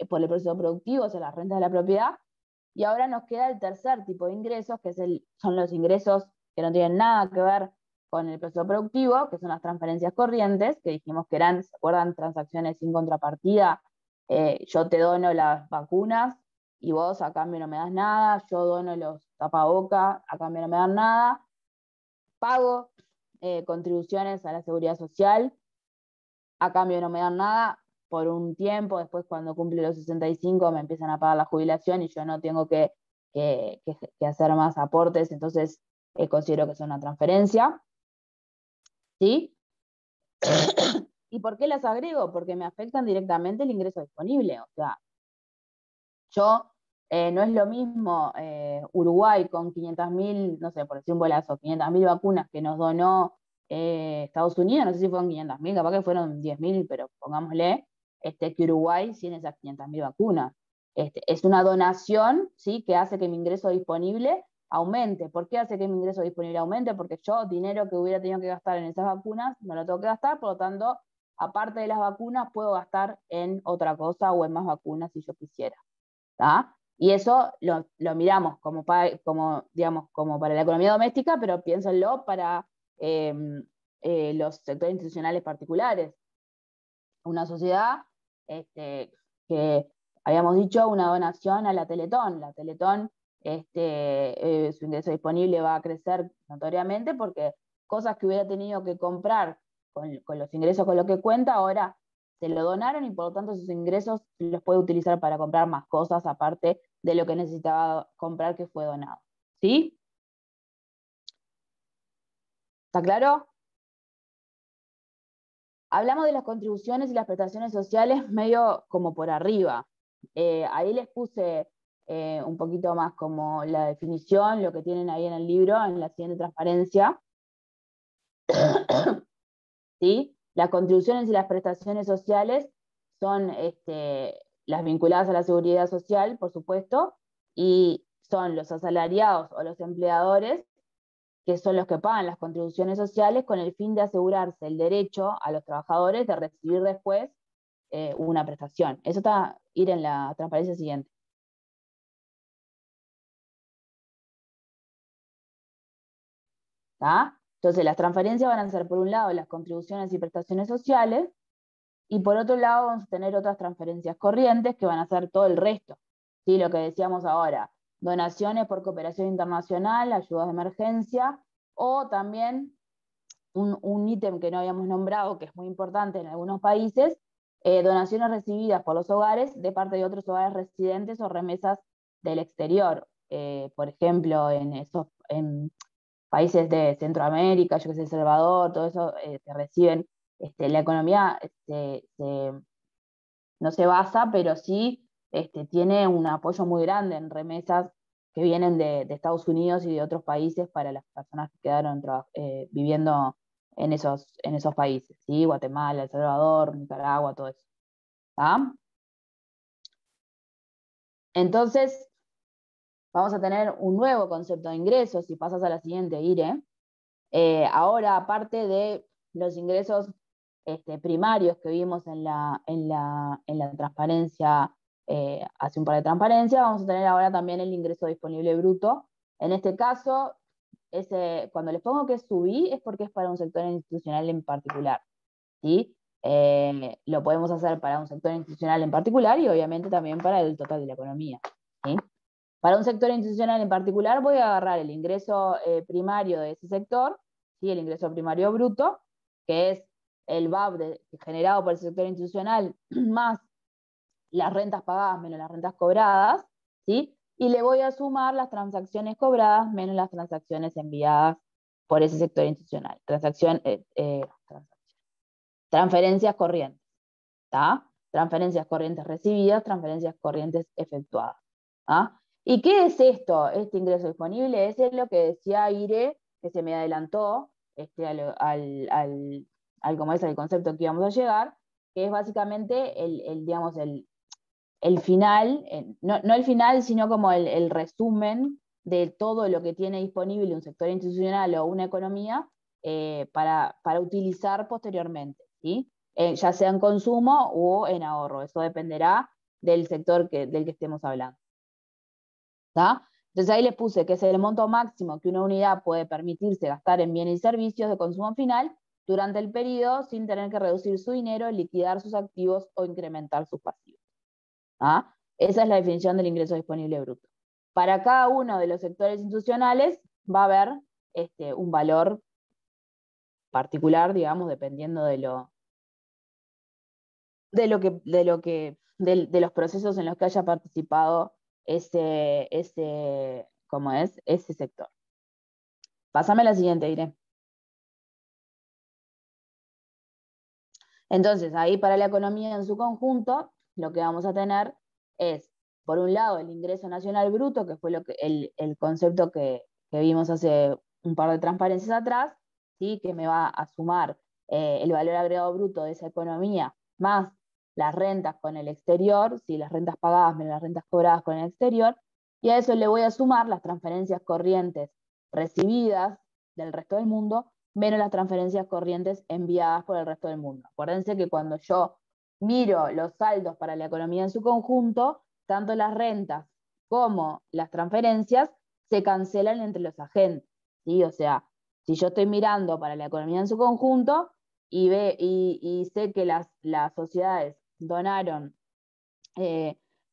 por el proceso productivo, o sea, las rentas de la propiedad. Y ahora nos queda el tercer tipo de ingresos, que son los ingresos que no tienen nada que ver con el proceso productivo, que son las transferencias corrientes, que dijimos que eran, ¿se acuerdan? Transacciones sin contrapartida. Yo te dono las vacunas y vos a cambio no me das nada, yo dono los tapabocas, a cambio no me dan nada, pago contribuciones a la seguridad social, a cambio no me dan nada por un tiempo, después cuando cumple los 65 me empiezan a pagar la jubilación y yo no tengo que hacer más aportes, entonces considero que es una transferencia. ¿Sí? ¿Y por qué las agrego? Porque me afectan directamente el ingreso disponible. O sea, yo no es lo mismo Uruguay con 500.000, no sé, por decir un bolazo, 500.000 vacunas que nos donó Estados Unidos, no sé si fueron 500.000, capaz que fueron 10.000, pero pongámosle, que Uruguay sin esas 500.000 vacunas. Es una donación, ¿sí? Que hace que mi ingreso disponible aumente. ¿Por qué hace que mi ingreso disponible aumente? Porque yo dinero que hubiera tenido que gastar en esas vacunas no lo tengo que gastar, por lo tanto, aparte de las vacunas, puedo gastar en otra cosa o en más vacunas si yo quisiera. ¿Tá? Y eso lo miramos como para la economía doméstica, pero piénsenlo para los sectores institucionales particulares. Una sociedad que habíamos dicho una donación a la Teletón. La Teletón, su ingreso disponible va a crecer notoriamente porque cosas que hubiera tenido que comprar con los ingresos con lo que cuenta, ahora se lo donaron y por lo tanto esos ingresos los puede utilizar para comprar más cosas aparte de lo que necesitaba comprar que fue donado. ¿Sí? ¿Está claro? Hablamos de las contribuciones y las prestaciones sociales medio como por arriba. Ahí les puse un poquito más como la definición, lo que tienen ahí en el libro, en la siguiente transparencia. ¿Sí? Las contribuciones y las prestaciones sociales son las vinculadas a la seguridad social, por supuesto, y son los asalariados o los empleadores, que son los que pagan las contribuciones sociales con el fin de asegurarse el derecho a los trabajadores de recibir después una prestación. Eso está ir en la transparencia siguiente. ¿Está? Entonces, las transferencias van a ser, por un lado, las contribuciones y prestaciones sociales, y por otro lado vamos a tener otras transferencias corrientes que van a ser todo el resto. ¿Sí? Lo que decíamos ahora, donaciones por cooperación internacional, ayudas de emergencia, o también un ítem que no habíamos nombrado, que es muy importante en algunos países, donaciones recibidas por los hogares de parte de otros hogares residentes o remesas del exterior. Por ejemplo, en países de Centroamérica, yo que sé, El Salvador, todo eso, que reciben, la economía no se basa, pero sí tiene un apoyo muy grande en remesas que vienen de Estados Unidos y de otros países para las personas que quedaron viviendo en esos países, ¿sí? Guatemala, El Salvador, Nicaragua, todo eso. ¿Ah? Entonces, vamos a tener un nuevo concepto de ingresos, si pasas a la siguiente, Ire. Ahora, aparte de los ingresos primarios que vimos en la transparencia, hace un par de transparencias, vamos a tener ahora también el ingreso disponible bruto. En este caso, cuando les pongo que subí es porque es para un sector institucional en particular, ¿sí? Lo podemos hacer para un sector institucional en particular y obviamente también para el total de la economía, ¿sí? Para un sector institucional en particular voy a agarrar el ingreso primario de ese sector, ¿sí? El ingreso primario bruto, que es el VAB generado por el sector institucional más las rentas pagadas menos las rentas cobradas, ¿sí? Y le voy a sumar las transacciones cobradas menos las transacciones enviadas por ese sector institucional. Transferencias corrientes, ¿tá? Transferencias corrientes recibidas, transferencias corrientes efectuadas. ¿Ah? ¿Y qué es esto, este ingreso disponible? Es lo que decía Ire, que se me adelantó como es el concepto que íbamos a llegar, que es básicamente digamos, el final, no el final, sino como el resumen de todo lo que tiene disponible un sector institucional o una economía para utilizar posteriormente, ¿sí? Ya sea en consumo o en ahorro. Eso dependerá del sector del que estemos hablando. ¿Tá? Entonces ahí les puse que es el monto máximo que una unidad puede permitirse gastar en bienes y servicios de consumo final durante el periodo sin tener que reducir su dinero, liquidar sus activos o incrementar sus pasivos. ¿Ah? Esa es la definición del ingreso disponible bruto. Para cada uno de los sectores institucionales va a haber un valor particular, digamos, dependiendo de los procesos en los que haya participado ese sector. Pásame la siguiente, Irene. Entonces, ahí para la economía en su conjunto, lo que vamos a tener es, por un lado, el ingreso nacional bruto, que fue el concepto que vimos hace un par de transparencias atrás, ¿sí? Que me va a sumar el valor agregado bruto de esa economía, más las rentas con el exterior, ¿sí? Las rentas pagadas menos las rentas cobradas con el exterior, y a eso le voy a sumar las transferencias corrientes recibidas del resto del mundo, menos las transferencias corrientes enviadas por el resto del mundo. Acuérdense que cuando yo miro los saldos para la economía en su conjunto, tanto las rentas como las transferencias se cancelan entre los agentes, ¿sí? O sea, si yo estoy mirando para la economía en su conjunto y sé que las sociedades donaron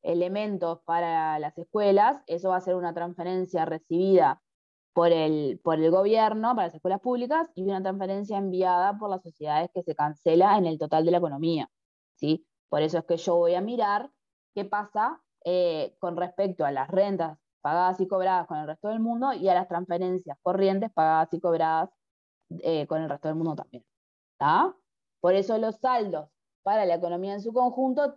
elementos para las escuelas, eso va a ser una transferencia recibida por el gobierno para las escuelas públicas y una transferencia enviada por las sociedades que se cancela en el total de la economía, ¿sí? Por eso es que yo voy a mirar qué pasa con respecto a las rentas pagadas y cobradas con el resto del mundo y a las transferencias corrientes pagadas y cobradas con el resto del mundo también. ¿Tá? Por eso los saldos para la economía en su conjunto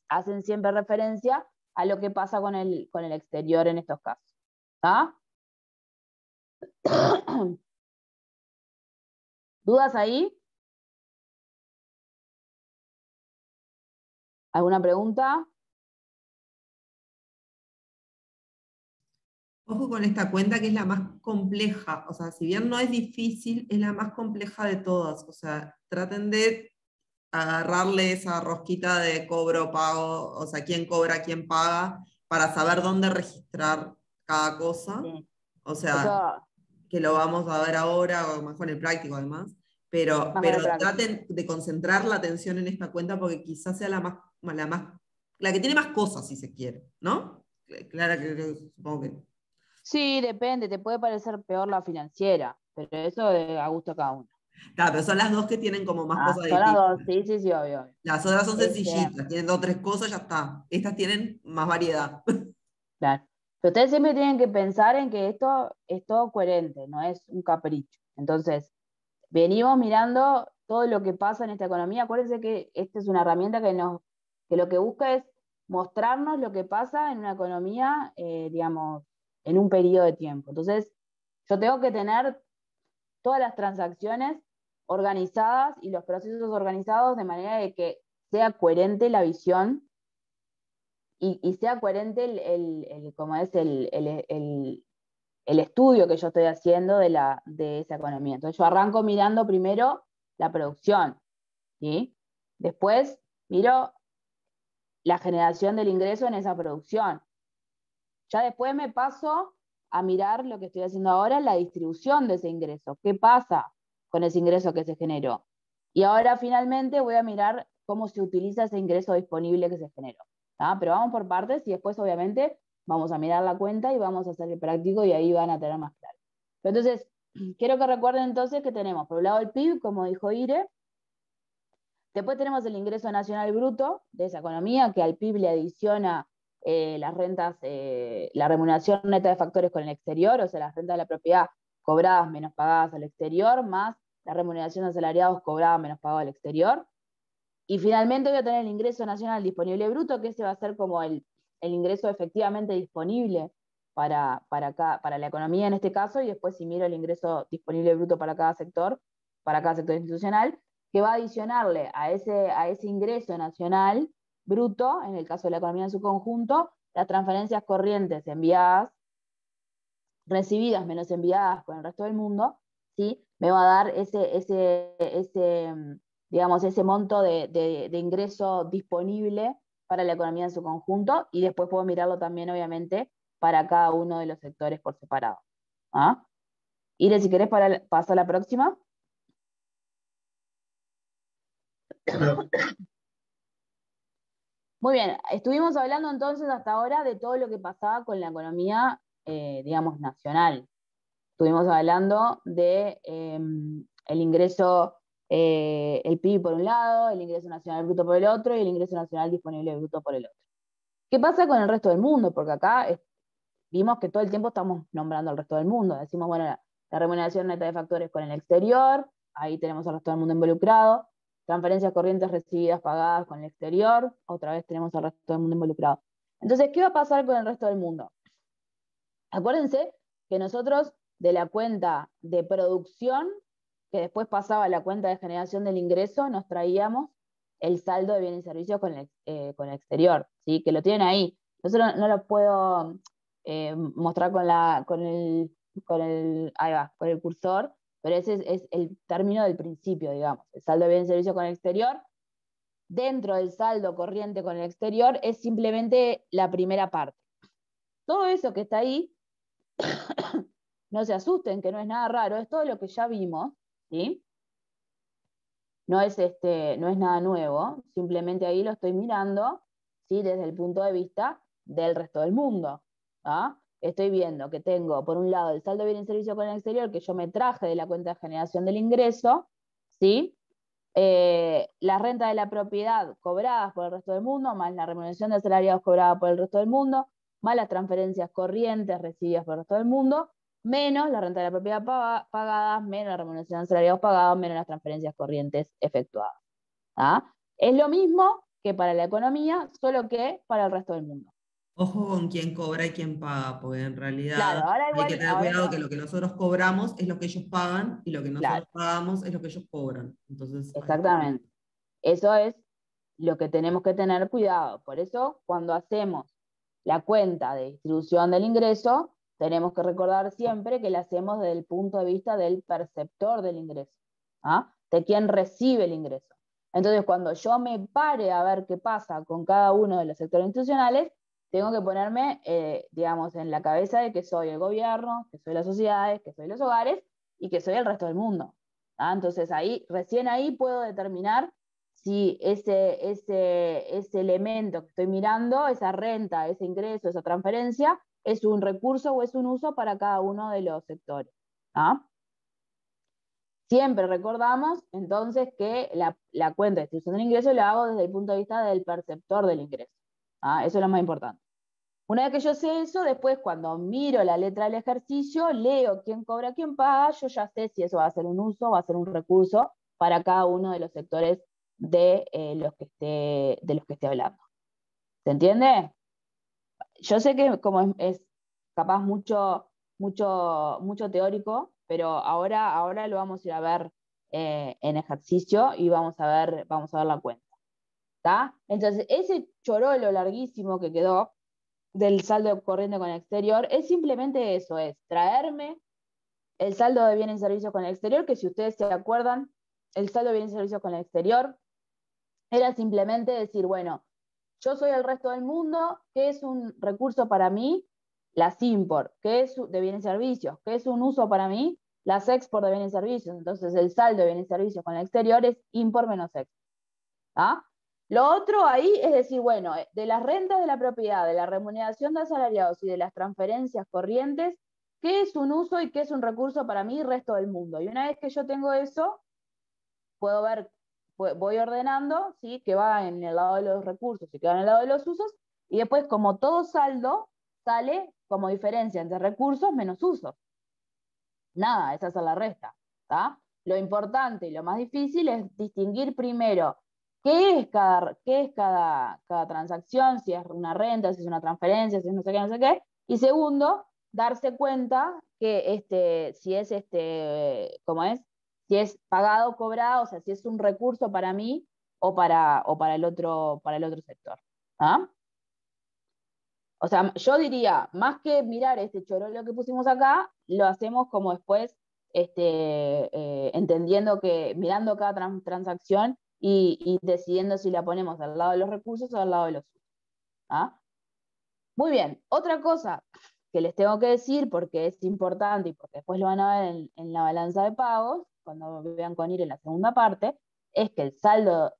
hacen siempre referencia a lo que pasa con el exterior en estos casos. ¿Tá? ¿Dudas ahí? ¿Alguna pregunta? Ojo con esta cuenta que es la más compleja, o sea, si bien no es difícil, es la más compleja de todas, o sea, traten de agarrarle esa rosquita de cobro, pago, o sea, quién cobra, quién paga, para saber dónde registrar cada cosa, Sí. o sea, que lo vamos a ver ahora, o más con el práctico además, pero traten de concentrar la atención en esta cuenta porque quizás sea la que tiene más cosas, si se quiere, ¿no? Clara, que supongo que... Sí, depende, te puede parecer peor la financiera, pero eso a gusto de cada uno. Claro, pero son las dos que tienen como más cosas son las dos, difíciles. sí, obvio. Las otras son sencillitas, tienen 2 o 3 cosas, ya está. Estas tienen más variedad. Claro. Pero ustedes siempre tienen que pensar en que esto es todo coherente, no es un capricho. Entonces, venimos mirando todo lo que pasa en esta economía. Acuérdense que esta es una herramienta que lo que busca es mostrarnos lo que pasa en una economía, digamos, en un periodo de tiempo. Entonces, yo tengo que tener todas las transacciones organizadas y los procesos organizados de manera de que sea coherente la visión y sea coherente el estudio que yo estoy haciendo de esa economía. Entonces yo arranco mirando primero la producción, ¿sí? Después miro la generación del ingreso en esa producción. Ya después me paso a mirar lo que estoy haciendo ahora, la distribución de ese ingreso. ¿Qué pasa con ese ingreso que se generó? Y ahora finalmente voy a mirar cómo se utiliza ese ingreso disponible que se generó. ¿Tá? Pero vamos por partes y después obviamente vamos a mirar la cuenta y vamos a hacer el práctico y ahí van a tener más claro. Pero entonces, quiero que recuerden entonces que tenemos por un lado el PIB, como dijo Ire, después tenemos el ingreso nacional bruto de esa economía, que al PIB le adiciona las rentas, la remuneración neta de factores con el exterior, o sea, las rentas de la propiedad cobradas menos pagadas al exterior, más la remuneración de asalariados cobrada menos pagada al exterior. Y finalmente voy a tener el ingreso nacional disponible bruto, que ese va a ser como el ingreso efectivamente disponible para la economía en este caso, y después si miro el ingreso disponible bruto para cada sector institucional, que va a adicionarle a ese ingreso nacional bruto, en el caso de la economía en su conjunto, las transferencias corrientes enviadas, recibidas menos enviadas con el resto del mundo, ¿sí? Me va a dar ese monto de ingreso disponible para la economía en su conjunto, y después puedo mirarlo también, obviamente, para cada uno de los sectores por separado. ¿Ah? Ire, si querés pasar a la próxima. Muy bien, estuvimos hablando entonces hasta ahora de todo lo que pasaba con la economía, digamos, nacional. Estuvimos hablando de el ingreso, el PIB por un lado, el ingreso nacional bruto por el otro y el ingreso nacional disponible bruto por el otro. ¿Qué pasa con el resto del mundo? Porque acá vimos que todo el tiempo estamos nombrando al resto del mundo. Decimos, bueno, la remuneración neta de factores con el exterior, ahí tenemos al resto del mundo involucrado. Transferencias corrientes recibidas pagadas con el exterior, otra vez tenemos al resto del mundo involucrado. Entonces, ¿qué va a pasar con el resto del mundo? Acuérdense que nosotros de la cuenta de producción, que después pasaba a la cuenta de generación del ingreso, nos traíamos el saldo de bienes y servicios con el exterior, ¿sí? Que lo tienen ahí. Nosotros no lo puedo mostrar con el cursor, pero ese es el término del principio, digamos. El saldo de bienes y servicios con el exterior, dentro del saldo corriente con el exterior, es simplemente la primera parte. Todo eso que está ahí, no se asusten, que no es nada raro, es todo lo que ya vimos, ¿sí? No es nada nuevo, simplemente ahí lo estoy mirando, ¿sí? Desde el punto de vista del resto del mundo. ¿Ah? estoy viendo que tengo, por un lado, el saldo de bienes y servicios con el exterior, que yo me traje de la cuenta de generación del ingreso, ¿sí? La renta de la propiedad cobradas por el resto del mundo, más la remuneración de asalariados cobrada por el resto del mundo, más las transferencias corrientes recibidas por el resto del mundo, menos la renta de la propiedad pagadas, menos la remuneración de asalariados pagados, menos las transferencias corrientes efectuadas. ¿Ah? Es lo mismo que para la economía, solo que para el resto del mundo. Ojo con quién cobra y quién paga, porque en realidad Claro, ahora hay igual, que tener ahora cuidado que lo que nosotros cobramos es lo que ellos pagan y lo que nosotros claro, pagamos es lo que ellos cobran. Entonces, exactamente. Eso es lo que tenemos que tener cuidado. Por eso, cuando hacemos la cuenta de distribución del ingreso, tenemos que recordar siempre que la hacemos desde el punto de vista del perceptor del ingreso, ¿ah? De quien recibe el ingreso. Entonces, cuando yo me pare a ver qué pasa con cada uno de los sectores institucionales, tengo que ponerme, digamos, en la cabeza de que soy el gobierno, que soy las sociedades, que soy los hogares y que soy el resto del mundo. ¿Ah? Entonces, recién ahí puedo determinar si ese elemento que estoy mirando, esa renta, ese ingreso, esa transferencia, es un recurso o es un uso para cada uno de los sectores. ¿Ah? Siempre recordamos entonces que la cuenta de distribución del ingreso la hago desde el punto de vista del perceptor del ingreso. ¿Ah? Eso es lo más importante. Una vez que yo sé eso, después cuando miro la letra del ejercicio, leo quién cobra, quién paga, yo ya sé si eso va a ser un uso o va a ser un recurso para cada uno de los sectores de los que esté hablando. ¿Se entiende? Yo sé que como es capaz mucho teórico, pero ahora lo vamos a ir a ver en ejercicio y vamos a ver la cuenta. ¿Tá? Entonces, ese chorolo larguísimo que quedó del saldo corriente con el exterior es simplemente eso, es traerme el saldo de bienes y servicios con el exterior, que si ustedes se acuerdan, el saldo de bienes y servicios con el exterior era simplemente decir, bueno, yo soy el resto del mundo, ¿qué es un recurso para mí? Las import, ¿qué es de bienes y servicios? ¿Qué es un uso para mí? Las export de bienes y servicios. Entonces el saldo de bienes y servicios con el exterior es import menos export. ¿Ah? Lo otro ahí es decir, bueno, de las rentas de la propiedad, de la remuneración de asalariados y de las transferencias corrientes, ¿qué es un uso y qué es un recurso para mí y el resto del mundo? Y una vez que yo tengo eso, puedo ver, voy ordenando, ¿sí? Que va en el lado de los recursos y que va en el lado de los usos, y después como todo saldo sale como diferencia entre recursos menos usos. Nada, esa es la resta. ¿Tá? Lo importante y lo más difícil es distinguir primero qué es cada transacción, si es una renta, si es una transferencia, si es no sé qué, no sé qué. Y segundo, darse cuenta que si es si es pagado o cobrado, o sea, si es un recurso para mí o para el otro sector. ¿Ah? O sea, yo diría, más que mirar este chorolo que pusimos acá, lo hacemos como después, entendiendo que, mirando cada transacción y decidiendo si la ponemos al lado de los recursos o al lado de los usos. ¿Ah? Muy bien, otra cosa que les tengo que decir, porque es importante y porque después lo van a ver en la balanza de pagos, cuando vean con IR en la segunda parte, es que el saldo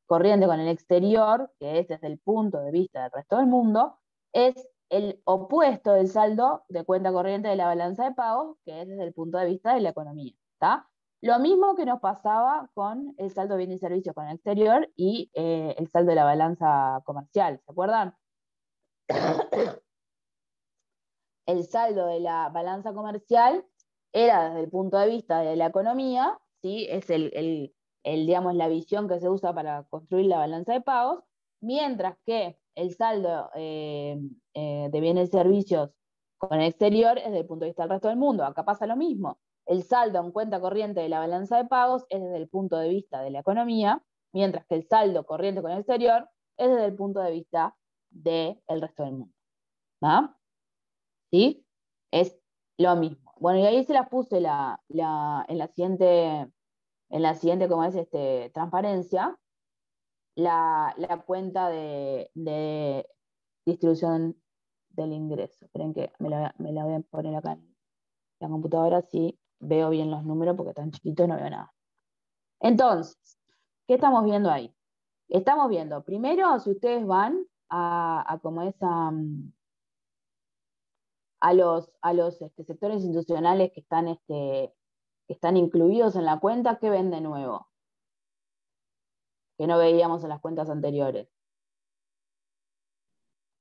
corriente con el exterior, que es desde el punto de vista del resto del mundo, es el opuesto del saldo de cuenta corriente de la balanza de pagos, que es desde el punto de vista de la economía. ¿Tá? Lo mismo que nos pasaba con el saldo de bienes y servicios con el exterior y el saldo de la balanza comercial, ¿se acuerdan? El saldo de la balanza comercial era desde el punto de vista de la economía, ¿sí? Es digamos, la visión que se usa para construir la balanza de pagos, mientras que el saldo de bienes y servicios con el exterior es desde el punto de vista del resto del mundo. Acá pasa lo mismo. El saldo en cuenta corriente de la balanza de pagos es desde el punto de vista de la economía, mientras que el saldo corriente con el exterior es desde el punto de vista del resto del mundo. ¿Ah? ¿Sí? Es lo mismo. Bueno, y ahí se las puse en la siguiente, como es transparencia, la cuenta de distribución del ingreso. Esperen que me la voy a poner acá en la computadora, así veo bien los números, porque tan chiquito no veo nada. Entonces, ¿qué estamos viendo ahí? Estamos viendo, primero, si ustedes van a como es a los sectores institucionales que están incluidos en la cuenta, ¿qué ven de nuevo? Que no veíamos en las cuentas anteriores.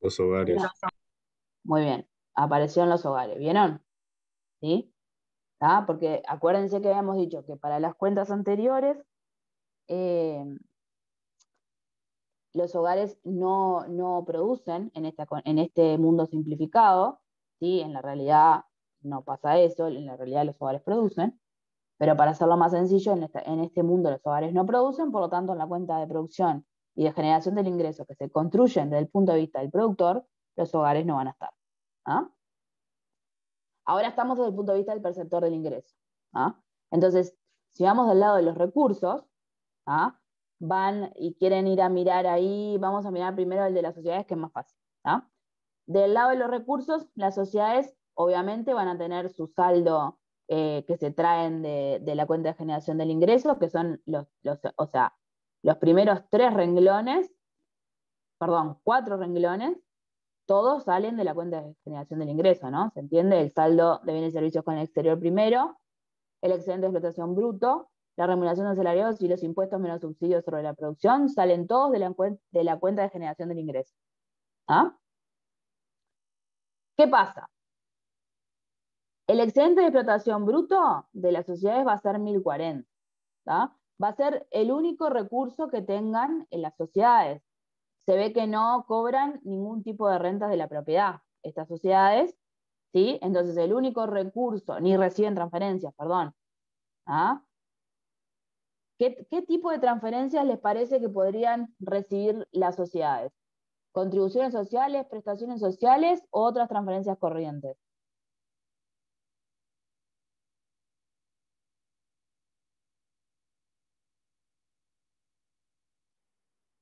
Los hogares. Muy bien, apareció en los hogares, ¿vieron? ¿Sí? ¿Tá? Porque acuérdense que habíamos dicho que para las cuentas anteriores los hogares no producen en este mundo simplificado, ¿sí? En la realidad no pasa eso, en la realidad los hogares producen, pero para hacerlo más sencillo, en este mundo los hogares no producen, por lo tanto en la cuenta de producción y de generación del ingreso que se construyen desde el punto de vista del productor, los hogares no van a estar. ¿Ah? Ahora estamos desde el punto de vista del perceptor del ingreso. ¿Ah? Entonces, si vamos del lado de los recursos, ¿ah? Van y quieren ir a mirar ahí, vamos a mirar primero el de las sociedades, que es más fácil. ¿Ah? Del lado de los recursos, las sociedades obviamente van a tener su saldo que se traen de la cuenta de generación del ingreso, que son los primeros 4 renglones, todos salen de la cuenta de generación del ingreso, ¿no? ¿Se entiende? El saldo de bienes y servicios con el exterior primero, el excedente de explotación bruto, la remuneración de asalariados y los impuestos menos subsidios sobre la producción, salen todos de la cuenta de generación del ingreso. ¿Ah? ¿Qué pasa? El excedente de explotación bruto de las sociedades va a ser 1040. ¿Tá? Va a ser el único recurso que tengan en las sociedades. Se ve que no cobran ningún tipo de rentas de la propiedad estas sociedades, ¿sí? Entonces el único recurso, ni reciben transferencias, perdón. ¿Ah? ¿Qué tipo de transferencias les parece que podrían recibir las sociedades? ¿Contribuciones sociales, prestaciones sociales o otras transferencias corrientes?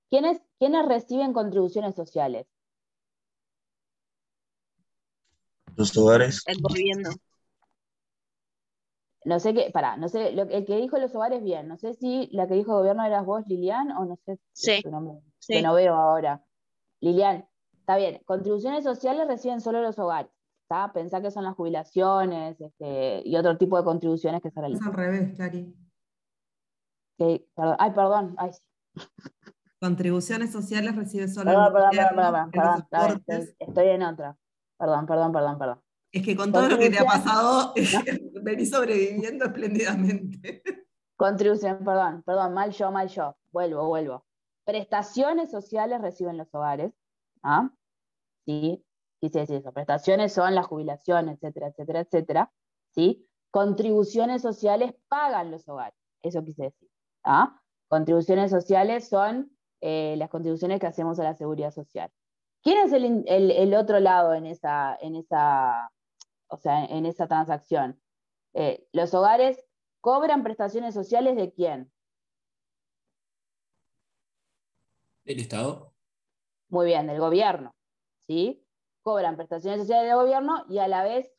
¿Quiénes reciben contribuciones sociales? Los hogares. El gobierno. No sé el que dijo los hogares bien, no sé si la que dijo gobierno eras vos, Lilian, o no sé Sí, tu nombre, sí. que no veo ahora. Lilian, está bien, contribuciones sociales reciben solo los hogares, ¿está? Pensá que son las jubilaciones y otro tipo de contribuciones que se Es realizan. al revés, Clary. Perdón, sí. Contribuciones sociales recibe solo el Perdón, gobierno, en los aportes. estoy en otra. Perdón. Es que con todo lo que te ha Contribución, pasado, ¿no? venís sobreviviendo espléndidamente. Contribución, perdón, mal yo. Vuelvo. Prestaciones sociales reciben los hogares. ¿Ah? ¿Sí? Quise decir eso. Prestaciones son las jubilaciones, etcétera. ¿Sí? Contribuciones sociales pagan los hogares. Eso quise decir. ¿Ah? Contribuciones sociales son las contribuciones que hacemos a la seguridad social. ¿Quién es el otro lado en esa transacción? Los hogares cobran prestaciones sociales ¿de quién? ¿Del Estado? Muy bien, del gobierno. ¿Sí? Cobran prestaciones sociales del gobierno y a la vez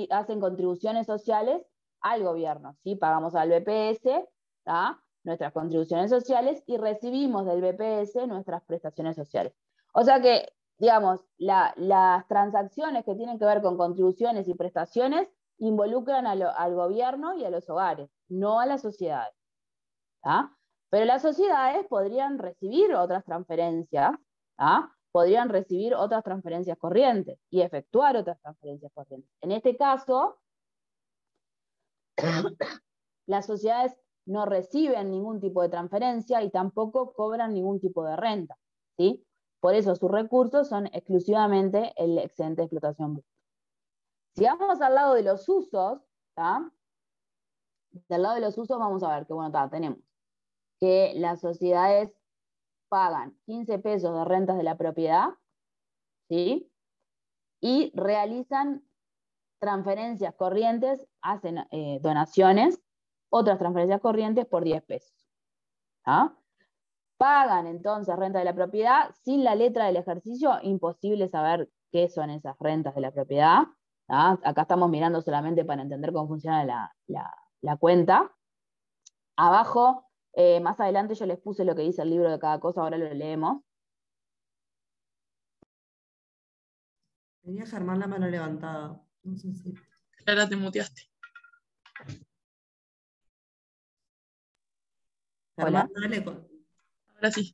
hacen contribuciones sociales al gobierno. ¿Sí? Pagamos al BPS, ¿tá? Nuestras contribuciones sociales y recibimos del BPS nuestras prestaciones sociales. O sea que, digamos, las transacciones que tienen que ver con contribuciones y prestaciones involucran al gobierno y a los hogares, no a las sociedades. ¿Tá? Pero las sociedades podrían recibir otras transferencias, ¿tá? Podrían recibir otras transferencias corrientes y efectuar otras transferencias corrientes. En este caso, las sociedades no reciben ningún tipo de transferencia y tampoco cobran ningún tipo de renta, ¿sí? Por eso sus recursos son exclusivamente el excedente de explotación bruta. Si vamos al lado de los usos, ¿tá? Del lado de los usos vamos a ver que, bueno, tenemos que las sociedades pagan 15 pesos de rentas de la propiedad, ¿sí? Y realizan transferencias corrientes, hacen donaciones, otras transferencias corrientes por 10 pesos. ¿Ah? Pagan entonces renta de la propiedad, sin la letra del ejercicio, imposible saber qué son esas rentas de la propiedad. ¿Ah? Acá estamos mirando solamente para entender cómo funciona la cuenta. Abajo, más adelante yo les puse lo que dice el libro de cada cosa, ahora lo leemos. Tenía Germán la mano levantada. No sé si. Clara, te muteaste. Germán, Hola. dale. Ahora sí.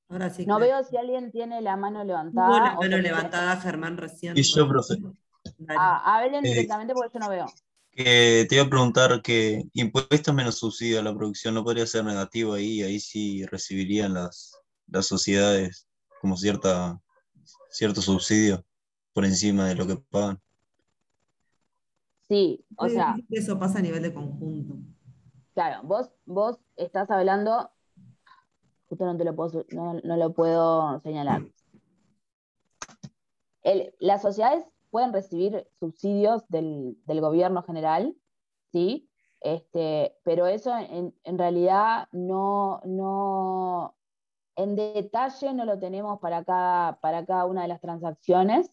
Ahora sí, No Clara. veo si alguien tiene la mano Tuvo la levantada o mano se levantada Germán recién. Y yo, profe, Dale. hablen eh, directamente porque yo no veo. que te iba a preguntar que impuestos menos subsidio a la producción no podría ser negativo ahí sí recibirían las sociedades como cierto subsidio por encima de lo que pagan. Sí, o Muy sea, difícil que eso pasa a nivel de conjunto. claro, vos estás hablando, justo no te lo puedo, no lo puedo señalar. Las sociedades pueden recibir subsidios del gobierno general, ¿sí? Pero eso en realidad en detalle no lo tenemos para cada una de las transacciones,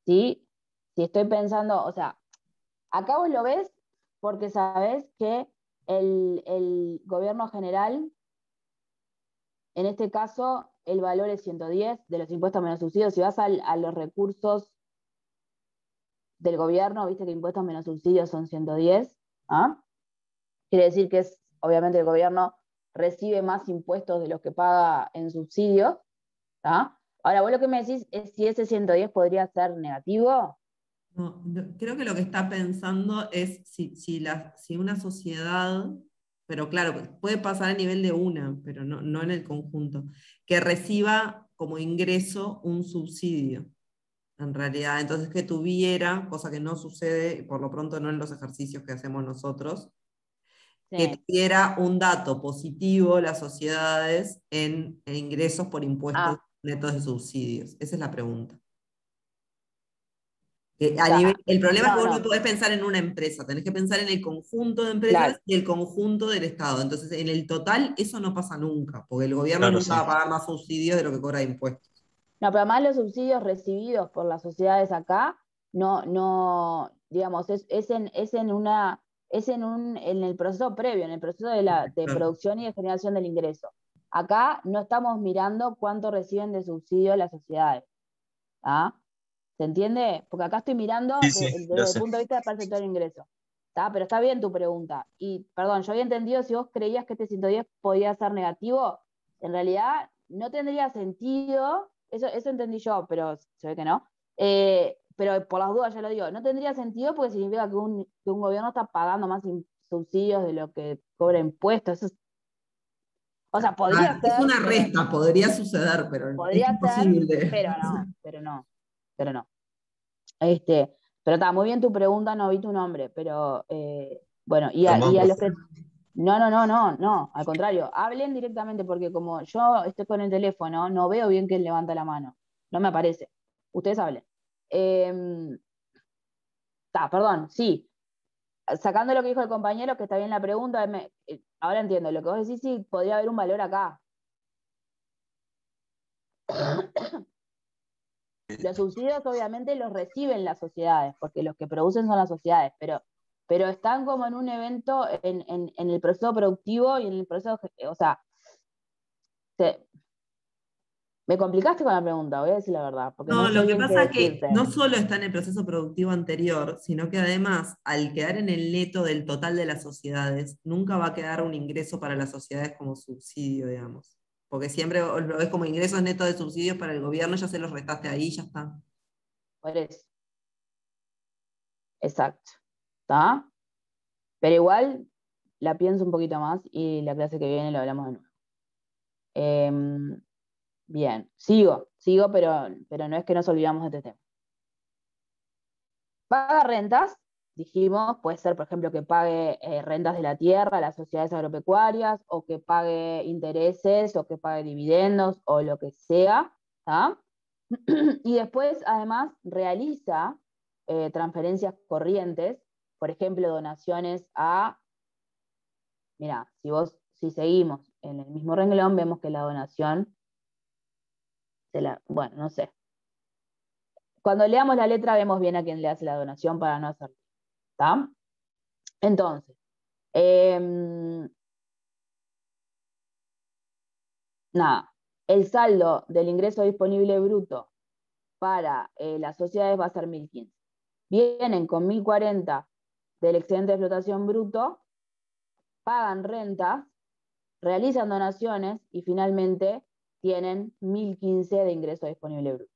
¿sí? Si estoy pensando, o sea, acá vos lo ves porque sabés que el gobierno general, en este caso, el valor es 110 de los impuestos menos subsidios. Si vas a los recursos del gobierno, viste que impuestos menos subsidios son 110, ¿ah? Quiere decir que obviamente el gobierno recibe más impuestos de los que paga en subsidios, ¿ah? Ahora, vos lo que me decís es si ese 110 podría ser negativo. Creo que lo que está pensando es si una sociedad, pero claro, puede pasar a nivel de una, pero no en el conjunto, que reciba como ingreso un subsidio, en realidad. Entonces que tuviera, cosa que no sucede, por lo pronto no en los ejercicios que hacemos nosotros, que Sí. tuviera un dato positivo las sociedades en ingresos por impuestos netos de subsidios. Esa es la pregunta. El problema es que vos no podés pensar en una empresa, tenés que pensar en el conjunto de empresas Claro. y el conjunto del Estado. Entonces, en el total, eso no pasa nunca, porque el gobierno Claro, nunca sí. va a pagar más subsidios de lo que cobra de impuestos. No, pero además los subsidios recibidos por las sociedades acá, digamos, en el proceso previo, en el proceso de Claro. producción y de generación del ingreso. Acá no estamos mirando cuánto reciben de subsidio las sociedades. ¿Ah? ¿Se entiende? Porque acá estoy mirando Sí, sí, desde lo el sé. punto de vista del perceptor de ingreso. ¿Tá? Pero está bien tu pregunta. Y, perdón, yo había entendido si vos creías que este 110 podía ser negativo, en realidad no tendría sentido, eso entendí yo, pero se ve que no. Pero por las dudas ya lo digo, no tendría sentido porque significa que un gobierno está pagando más subsidios de lo que cobra impuestos. O sea, podría Es ser, una resta, podría suceder, pero es podría ser, imposible. pero no. Pero está muy bien tu pregunta, no vi tu nombre, pero bueno, Germán, y a los profe. que. No, al contrario, hablen directamente porque como yo estoy con el teléfono, no veo bien quién levanta la mano, no me aparece. Ustedes hablen. Perdón, sí, sacando lo que dijo el compañero, que está bien la pregunta, ahora entiendo, lo que vos decís, sí, podría haber un valor acá. Los subsidios obviamente los reciben las sociedades, porque los que producen son las sociedades, pero están como en un evento en el proceso productivo y en el proceso, o sea, me complicaste con la pregunta, voy a decir la verdad, porque no No, sé lo que bien qué pasa es que decirte. no solo está en el proceso productivo anterior, sino que además, al quedar en el neto del total de las sociedades, nunca va a quedar un ingreso para las sociedades como subsidio, digamos. Porque siempre lo ves como ingresos netos de subsidios para el gobierno, ya se los restaste ahí, ya está. Por eso. Exacto. ¿Está? Pero igual la pienso un poquito más y la clase que viene lo hablamos de nuevo. Bien, sigo, pero no es que nos olvidamos de este tema. Paga rentas, dijimos, puede ser, por ejemplo, que pague rentas de la tierra a las sociedades agropecuarias, o que pague intereses, o que pague dividendos, o lo que sea, ¿tá? Y después, además, realiza transferencias corrientes, por ejemplo, donaciones mira, si seguimos en el mismo renglón, vemos que la donación, bueno, no sé. Cuando leamos la letra vemos bien a quién le hace la donación para no hacerlo, ¿está? Entonces, nada, el saldo del ingreso disponible bruto para las sociedades va a ser 1.015. Vienen con 1.040 del excedente de explotación bruto, pagan rentas, realizan donaciones y finalmente tienen 1.015 de ingreso disponible bruto.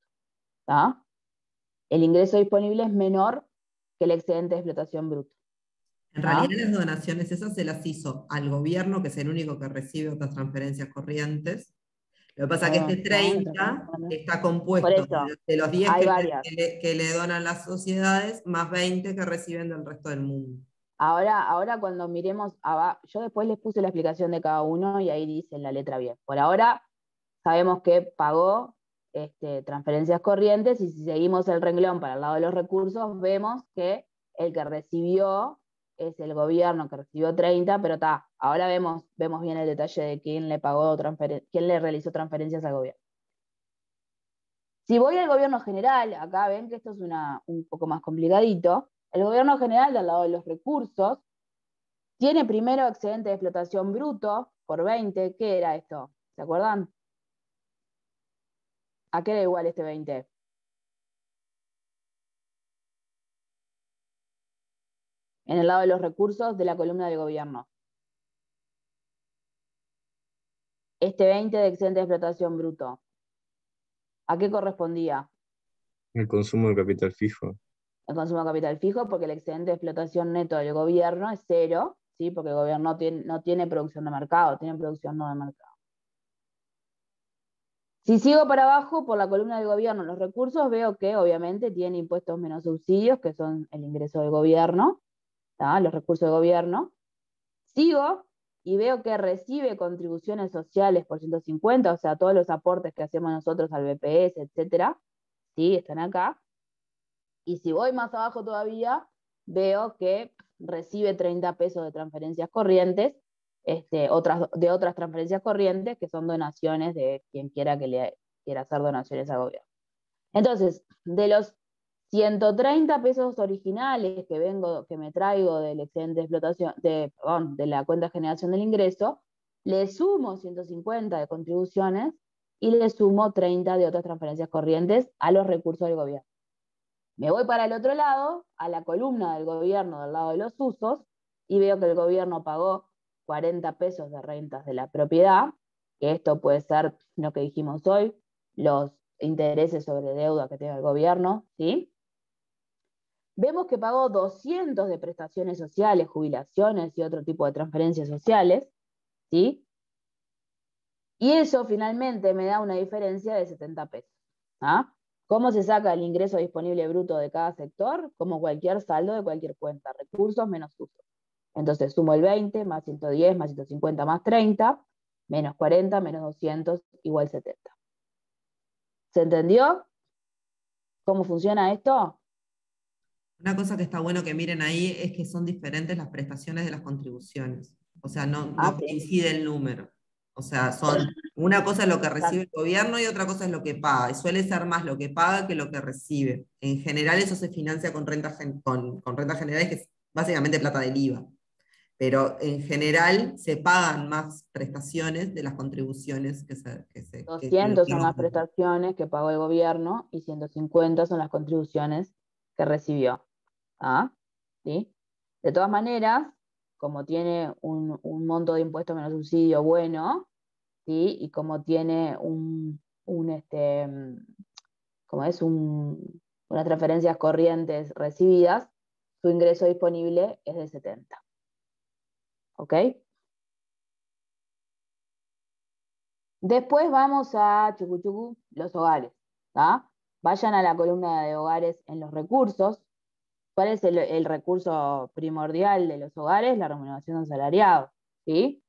¿Tá? El ingreso disponible es menor que el excedente de explotación bruto. En realidad las donaciones esas se las hizo al gobierno, que es el único que recibe otras transferencias corrientes. Lo que pasa es que este 30 está compuesto de los 10 que le donan las sociedades, más 20 que reciben del resto del mundo. Ahora cuando miremos, yo después les puse la explicación de cada uno y ahí dice en la letra bien. Por ahora sabemos que pagó transferencias corrientes, y si seguimos el renglón para el lado de los recursos, vemos que el que recibió es el gobierno, que recibió 30, pero ahora vemos bien el detalle de quién le realizó transferencias al gobierno. Si voy al gobierno general, acá ven que esto es un poco más complicadito. El gobierno general, del lado de los recursos, tiene primero excedente de explotación bruto por 20. ¿Qué era esto? ¿Se acuerdan? ¿A qué era igual este 20? En el lado de los recursos de la columna del gobierno. Este 20 de excedente de explotación bruto, ¿a qué correspondía? El consumo de capital fijo. El consumo de capital fijo, porque el excedente de explotación neto del gobierno es 0, ¿sí? Porque el gobierno no tiene producción de mercado, tiene producción no de mercado. Si sigo para abajo, por la columna del gobierno, los recursos, veo que obviamente tiene impuestos menos subsidios, que son el ingreso del gobierno, los recursos del gobierno. Sigo y veo que recibe contribuciones sociales por 150, o sea, todos los aportes que hacemos nosotros al BPS, etcétera, ¿sí? Están acá. Y si voy más abajo todavía, veo que recibe 30 pesos de transferencias corrientes, de otras transferencias corrientes, que son donaciones de quien quiera que le quiera hacer donaciones al gobierno. Entonces, de los 130 pesos originales que me traigo del excedente de explotación, de la cuenta de generación del ingreso, le sumo 150 de contribuciones y le sumo 30 de otras transferencias corrientes a los recursos del gobierno. Me voy para el otro lado, a la columna del gobierno del lado de los usos, y veo que el gobierno pagó 40 pesos de rentas de la propiedad, que esto puede ser lo que dijimos hoy, los intereses sobre deuda que tenga el gobierno, ¿sí? Vemos que pagó 200 de prestaciones sociales, jubilaciones y otro tipo de transferencias sociales, ¿sí? Y eso finalmente me da una diferencia de 70 pesos. ¿Cómo se saca el ingreso disponible bruto de cada sector? Como cualquier saldo de cualquier cuenta, recursos menos usos. Entonces sumo el 20, más 110, más 150, más 30, menos 40, menos 200, igual 70. ¿Se entendió cómo funciona esto? Una cosa que está bueno que miren ahí es que son diferentes las prestaciones de las contribuciones. O sea, no coincide el número. O sea, una cosa es lo que recibe el gobierno y otra cosa es lo que paga. Y suele ser más lo que paga que lo que recibe. En general eso se financia con rentas generales, que es básicamente plata del IVA. Pero en general se pagan más prestaciones de las contribuciones que se 200 son las prestaciones que pagó el gobierno y 150 son las contribuciones que recibió. ¿Sí? De todas maneras, como tiene un monto de impuestos menos subsidio bueno, ¿sí? Y como tiene unas transferencias corrientes recibidas, su ingreso disponible es de 70. ¿Ok? Después vamos a los hogares. Vayan a la columna de hogares en los recursos. ¿Cuál es el recurso primordial de los hogares? La remuneración de asalariados, ¿sí?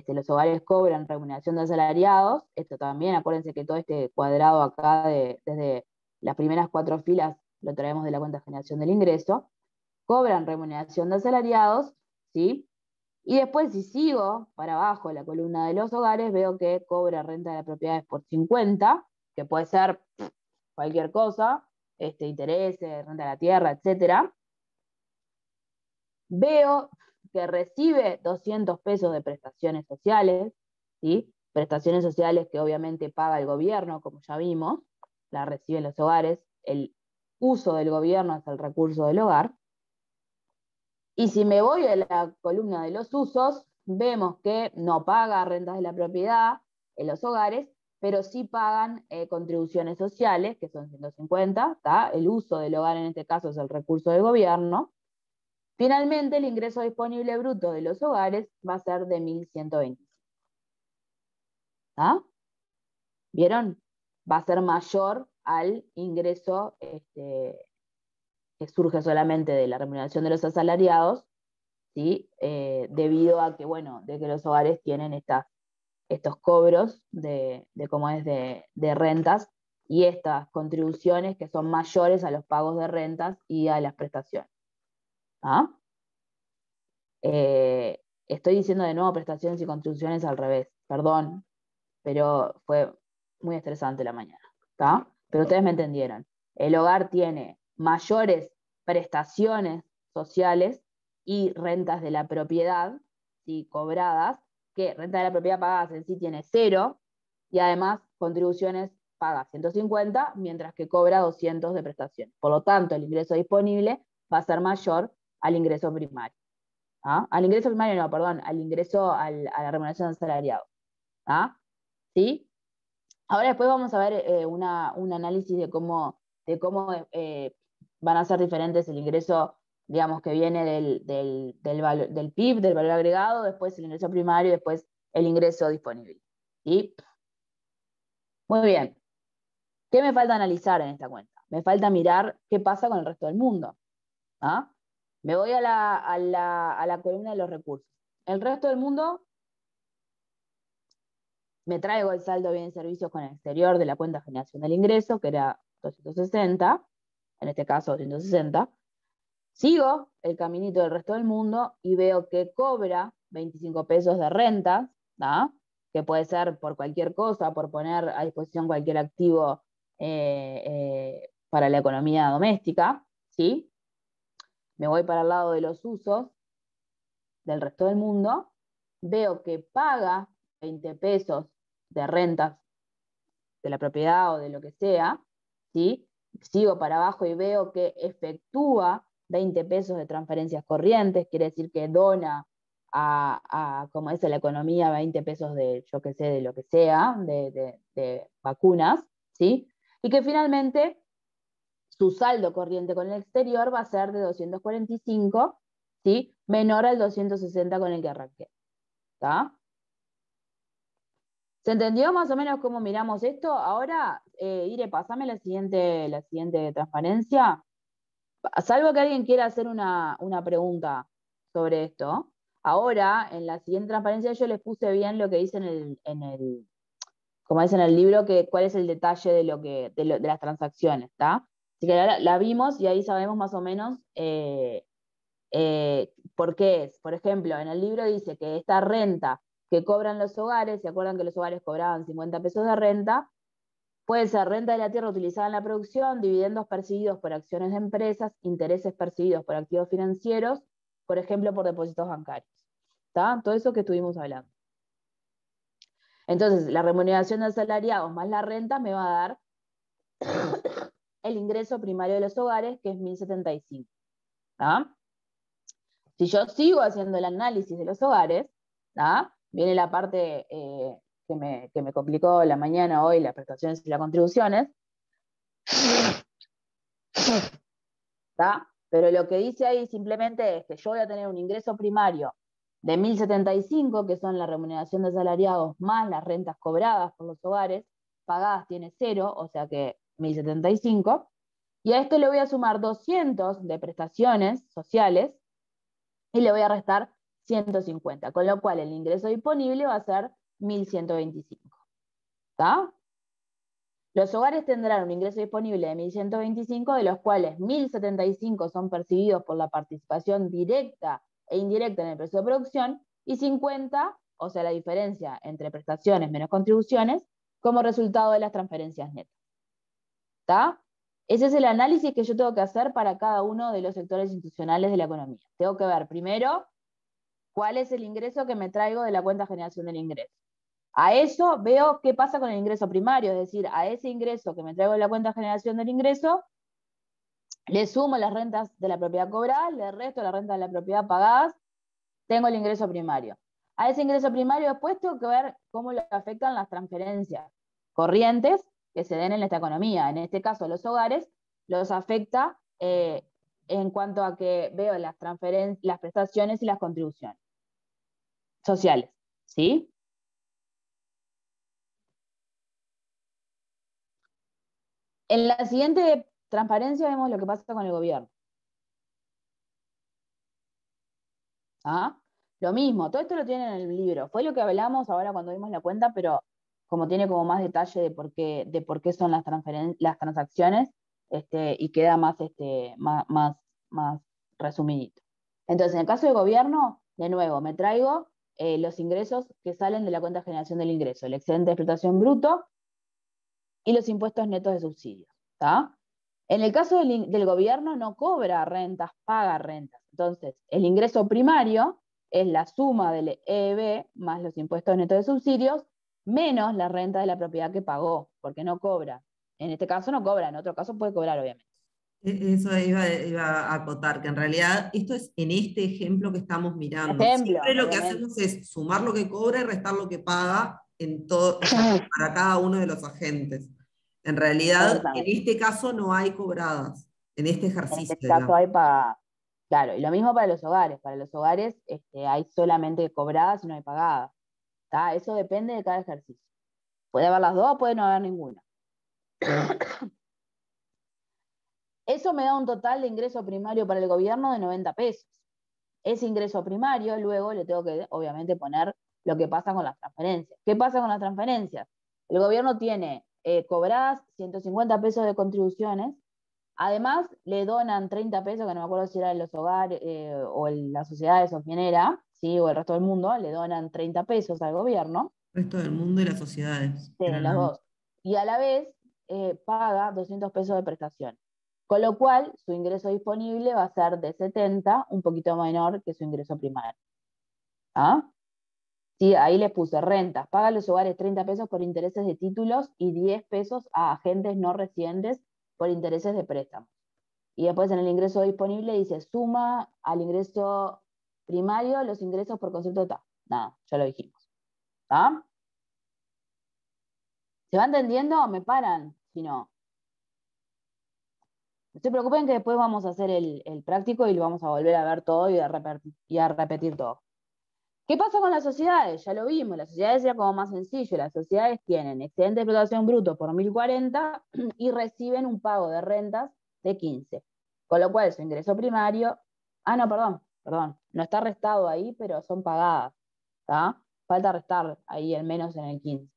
Los hogares cobran remuneración de asalariados. Esto también, acuérdense que todo este cuadrado acá, desde las primeras 4 filas, lo traemos de la cuenta de generación del ingreso. Cobran remuneración de asalariados, ¿sí? Y después, si sigo para abajo la columna de los hogares, veo que cobra renta de propiedades por 50, que puede ser cualquier cosa, intereses, renta de la tierra, etc. Veo que recibe 200 pesos de prestaciones sociales, ¿sí? Prestaciones sociales que obviamente paga el gobierno, como ya vimos, la reciben los hogares, el uso del gobierno es el recurso del hogar. Y si me voy a la columna de los usos, vemos que no paga rentas de la propiedad en los hogares, pero sí pagan contribuciones sociales, que son 150, ¿tá? El uso del hogar en este caso es el recurso del gobierno. Finalmente, el ingreso disponible bruto de los hogares va a ser de 1.125. ¿Ah? ¿Vieron? Va a ser mayor al ingreso que surge solamente de la remuneración de los asalariados, ¿sí? Debido a que, bueno, de que los hogares tienen estos cobros de rentas y estas contribuciones que son mayores a los pagos de rentas y a las prestaciones. ¿Ah? Estoy diciendo de nuevo prestaciones y contribuciones al revés, perdón, pero fue muy estresante la mañana, ¿tá? Pero ustedes me entendieron. El hogar tiene mayores prestaciones sociales y rentas de la propiedad, ¿sí? Cobradas, que renta de la propiedad pagadas en sí tiene 0, y además contribuciones paga 150, mientras que cobra 200 de prestaciones. Por lo tanto, el ingreso disponible va a ser mayor al ingreso primario. ¿Ah? Al ingreso primario no, perdón, al ingreso a la remuneración del asalariado. ¿Ah? ¿Sí? Ahora después vamos a ver un análisis de cómo van a ser diferentes el ingreso, digamos, que viene del PIB, del valor agregado, después el ingreso primario, después el ingreso disponible. ¿Sí? Muy bien. ¿Qué me falta analizar en esta cuenta? Me falta mirar qué pasa con el resto del mundo. ¿Ah? Me voy a la columna de los recursos. El resto del mundo, me traigo el saldo de bienes y servicios con el exterior de la cuenta de generación del ingreso, que era 260, en este caso 260. Sigo el caminito del resto del mundo y veo que cobra 25 pesos de rentas, ¿tá? Que puede ser por cualquier cosa, por poner a disposición cualquier activo para la economía doméstica, ¿sí? Me voy para el lado de los usos del resto del mundo, veo que paga 20 pesos de rentas de la propiedad o de lo que sea, ¿sí? Sigo para abajo y veo que efectúa 20 pesos de transferencias corrientes, quiere decir que dona como es la economía, 20 pesos de, yo qué sé, de lo que sea, de vacunas, ¿sí? Y que finalmente su saldo corriente con el exterior va a ser de 245, ¿sí? Menor al 260 con el que arranqué. ¿Está? ¿Se entendió más o menos cómo miramos esto? Ahora, Ire, pasame la siguiente transparencia. Salvo que alguien quiera hacer una pregunta sobre esto. Ahora, en la siguiente transparencia yo les puse bien lo que dice como dice en el libro, cuál es el detalle de las transacciones, ¿está? Así que la vimos y ahí sabemos más o menos por qué es. Por ejemplo, en el libro dice que esta renta que cobran los hogares, ¿se acuerdan que los hogares cobraban 50 pesos de renta? Puede ser renta de la tierra utilizada en la producción, dividendos percibidos por acciones de empresas, intereses percibidos por activos financieros, por ejemplo, por depósitos bancarios. ¿Está? Todo eso que estuvimos hablando. Entonces, la remuneración de asalariados más la renta me va a dar el ingreso primario de los hogares, que es 1.075. ¿Está? Si yo sigo haciendo el análisis de los hogares, ¿tá? Viene la parte que me complicó la mañana hoy, las prestaciones y las contribuciones. ¿Tá? Pero lo que dice ahí simplemente es que yo voy a tener un ingreso primario de 1.075, que son la remuneración de asalariados más las rentas cobradas por los hogares, pagadas tiene 0, o sea que 1.075, y a esto le voy a sumar 200 de prestaciones sociales, y le voy a restar 150, con lo cual el ingreso disponible va a ser 1.125. ¿Está? Los hogares tendrán un ingreso disponible de 1.125, de los cuales 1.075 son percibidos por la participación directa e indirecta en el precio de producción, y 50, o sea, la diferencia entre prestaciones menos contribuciones, como resultado de las transferencias netas. ¿Está? Ese es el análisis que yo tengo que hacer para cada uno de los sectores institucionales de la economía. Tengo que ver primero cuál es el ingreso que me traigo de la cuenta de generación del ingreso. A eso veo qué pasa con el ingreso primario, es decir, a ese ingreso que me traigo de la cuenta de generación del ingreso, le sumo las rentas de la propiedad cobrada, le resto las rentas de la propiedad pagadas, tengo el ingreso primario. A ese ingreso primario después tengo que ver cómo le afectan las transferencias corrientes que se den en esta economía. En este caso, los hogares los afecta en cuanto a que veo las prestaciones y las contribuciones sociales. ¿Sí? En la siguiente transparencia vemos lo que pasa con el gobierno. ¿Ah? Lo mismo, todo esto lo tienen en el libro. Fue lo que hablamos ahora cuando vimos la cuenta, pero como tiene como más detalle de por qué son las transacciones, y queda más resumidito. Entonces, en el caso del gobierno, de nuevo, me traigo los ingresos que salen de la cuenta de generación del ingreso, el excedente de explotación bruto y los impuestos netos de subsidios. ¿Tá? En el caso del gobierno no cobra rentas, paga rentas. Entonces, el ingreso primario es la suma del EEB más los impuestos netos de subsidios menos la renta de la propiedad que pagó, porque no cobra. En este caso no cobra, en otro caso puede cobrar, obviamente. Eso iba a acotar, que en realidad esto es en este ejemplo que estamos mirando. Ejemplo, Siempre lo que obviamente. hacemos es sumar lo que cobra y restar lo que paga en todo, para cada uno de los agentes. En realidad, en Exactamente. este caso no hay cobradas, en este En ejercicio, este caso digamos. hay pagadas. Claro, y lo mismo para los hogares. Para los hogares hay solamente cobradas y no hay pagadas. ¿Tá? Eso depende de cada ejercicio. Puede haber las dos, puede no haber ninguna. Eso me da un total de ingreso primario para el gobierno de 90 pesos. Ese ingreso primario, luego le tengo que, obviamente, poner lo que pasa con las transferencias. ¿Qué pasa con las transferencias? El gobierno tiene cobradas 150 pesos de contribuciones, además le donan 30 pesos, que no me acuerdo si era en los hogares o en las sociedades o quién era, ¿sí? O el resto del mundo, le donan 30 pesos al gobierno. El resto del mundo y las sociedades. Sí, los dos. Y a la vez paga 200 pesos de prestación. Con lo cual, su ingreso disponible va a ser de 70, un poquito menor que su ingreso primario. ¿Ah? Sí, ahí les puse rentas. Paga a los hogares 30 pesos por intereses de títulos y 10 pesos a agentes no residentes por intereses de préstamos. Y después en el ingreso disponible dice, suma al ingreso primario los ingresos por concepto de nada, ya lo dijimos. ¿Ah? ¿Se va entendiendo? Me paran, si no. No se preocupen que después vamos a hacer el práctico y lo vamos a volver a ver todo y a repetir todo. ¿Qué pasa con las sociedades? Ya lo vimos, las sociedades era como más sencillo. Las sociedades tienen excedente de explotación bruto por 1040 y reciben un pago de rentas de 15. Con lo cual su ingreso primario, no, perdón, no está restado ahí, pero son pagadas. ¿Tá? Falta restar ahí al menos en el 15.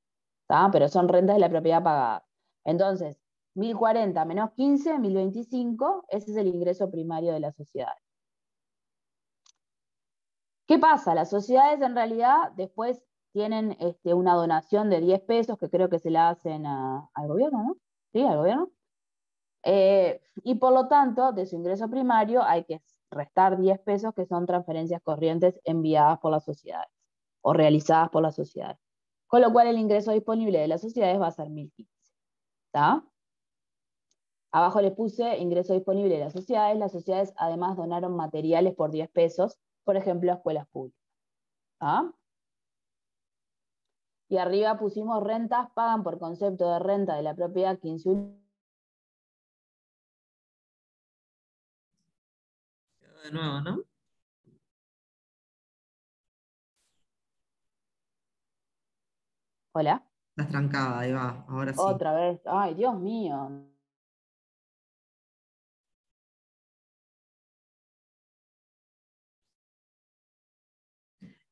¿Tá? Pero son rentas de la propiedad pagada. Entonces, 1040 menos 15, 1025, ese es el ingreso primario de la sociedad. ¿Qué pasa? Las sociedades en realidad después tienen una donación de 10 pesos que creo que se la hacen al gobierno, ¿no? Sí, al gobierno. Y por lo tanto, de su ingreso primario hay que restar 10 pesos que son transferencias corrientes enviadas por las sociedades o realizadas por las sociedades. Con lo cual el ingreso disponible de las sociedades va a ser 1015. ¿Está? Abajo les puse ingreso disponible de las sociedades. Las sociedades además donaron materiales por 10 pesos, por ejemplo, a escuelas públicas. ¿Ah? Y arriba pusimos rentas, pagan por concepto de renta de la propiedad 15. De nuevo, ¿no? Hola. Estás trancada, ahí va, ahora sí. Otra vez. Ay, Dios mío.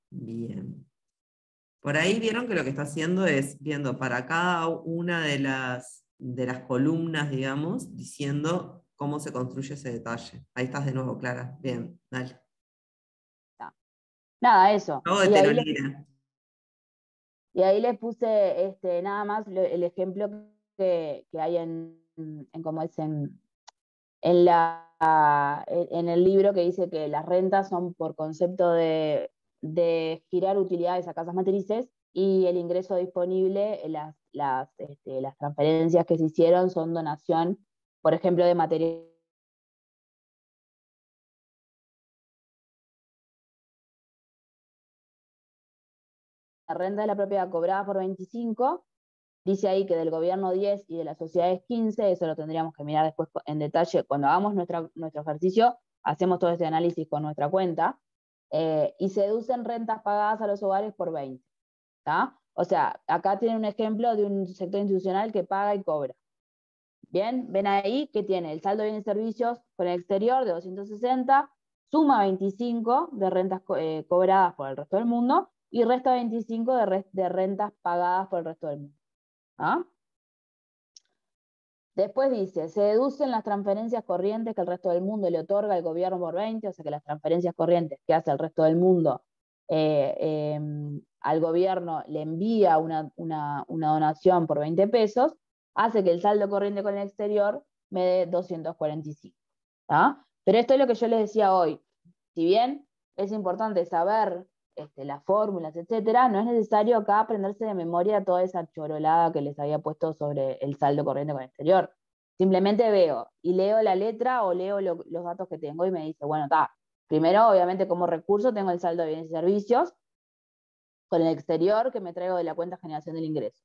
Bien. Por ahí vieron que lo que está haciendo es viendo para cada una de las columnas, digamos, diciendo cómo se construye ese detalle. Ahí estás de nuevo, Clara. Bien, dale. Nada, eso. Todo de telonera. Y ahí les puse nada más el ejemplo que hay como es en el libro, que dice que las rentas son por concepto de girar utilidades a casas matrices y el ingreso disponible, las transferencias que se hicieron son donación, por ejemplo, de material. La renta de la propiedad cobrada por 25, dice ahí que del gobierno 10 y de las sociedades 15, eso lo tendríamos que mirar después en detalle. Cuando hagamos nuestro ejercicio, hacemos todo este análisis con nuestra cuenta, y se deducen rentas pagadas a los hogares por 20. ¿Tá? O sea, acá tienen un ejemplo de un sector institucional que paga y cobra. Bien, ven ahí que tiene el saldo de bienes y servicios con el exterior de 260, suma 25 de rentas cobradas por el resto del mundo y resta 25 de rentas pagadas por el resto del mundo. ¿Ah? Después dice, se deducen las transferencias corrientes que el resto del mundo le otorga al gobierno por 20, o sea que las transferencias corrientes que hace el resto del mundo al gobierno le envía una donación por 20 pesos, hace que el saldo corriente con el exterior me dé 245. ¿Ah? Pero esto es lo que yo les decía hoy. Si bien es importante saber las fórmulas, etcétera, no es necesario acá aprenderse de memoria toda esa chorolada que les había puesto sobre el saldo corriente con el exterior. Simplemente veo y leo la letra o leo los datos que tengo y me dice, bueno, está. Primero, obviamente, como recurso tengo el saldo de bienes y servicios con el exterior que me traigo de la cuenta de generación del ingreso.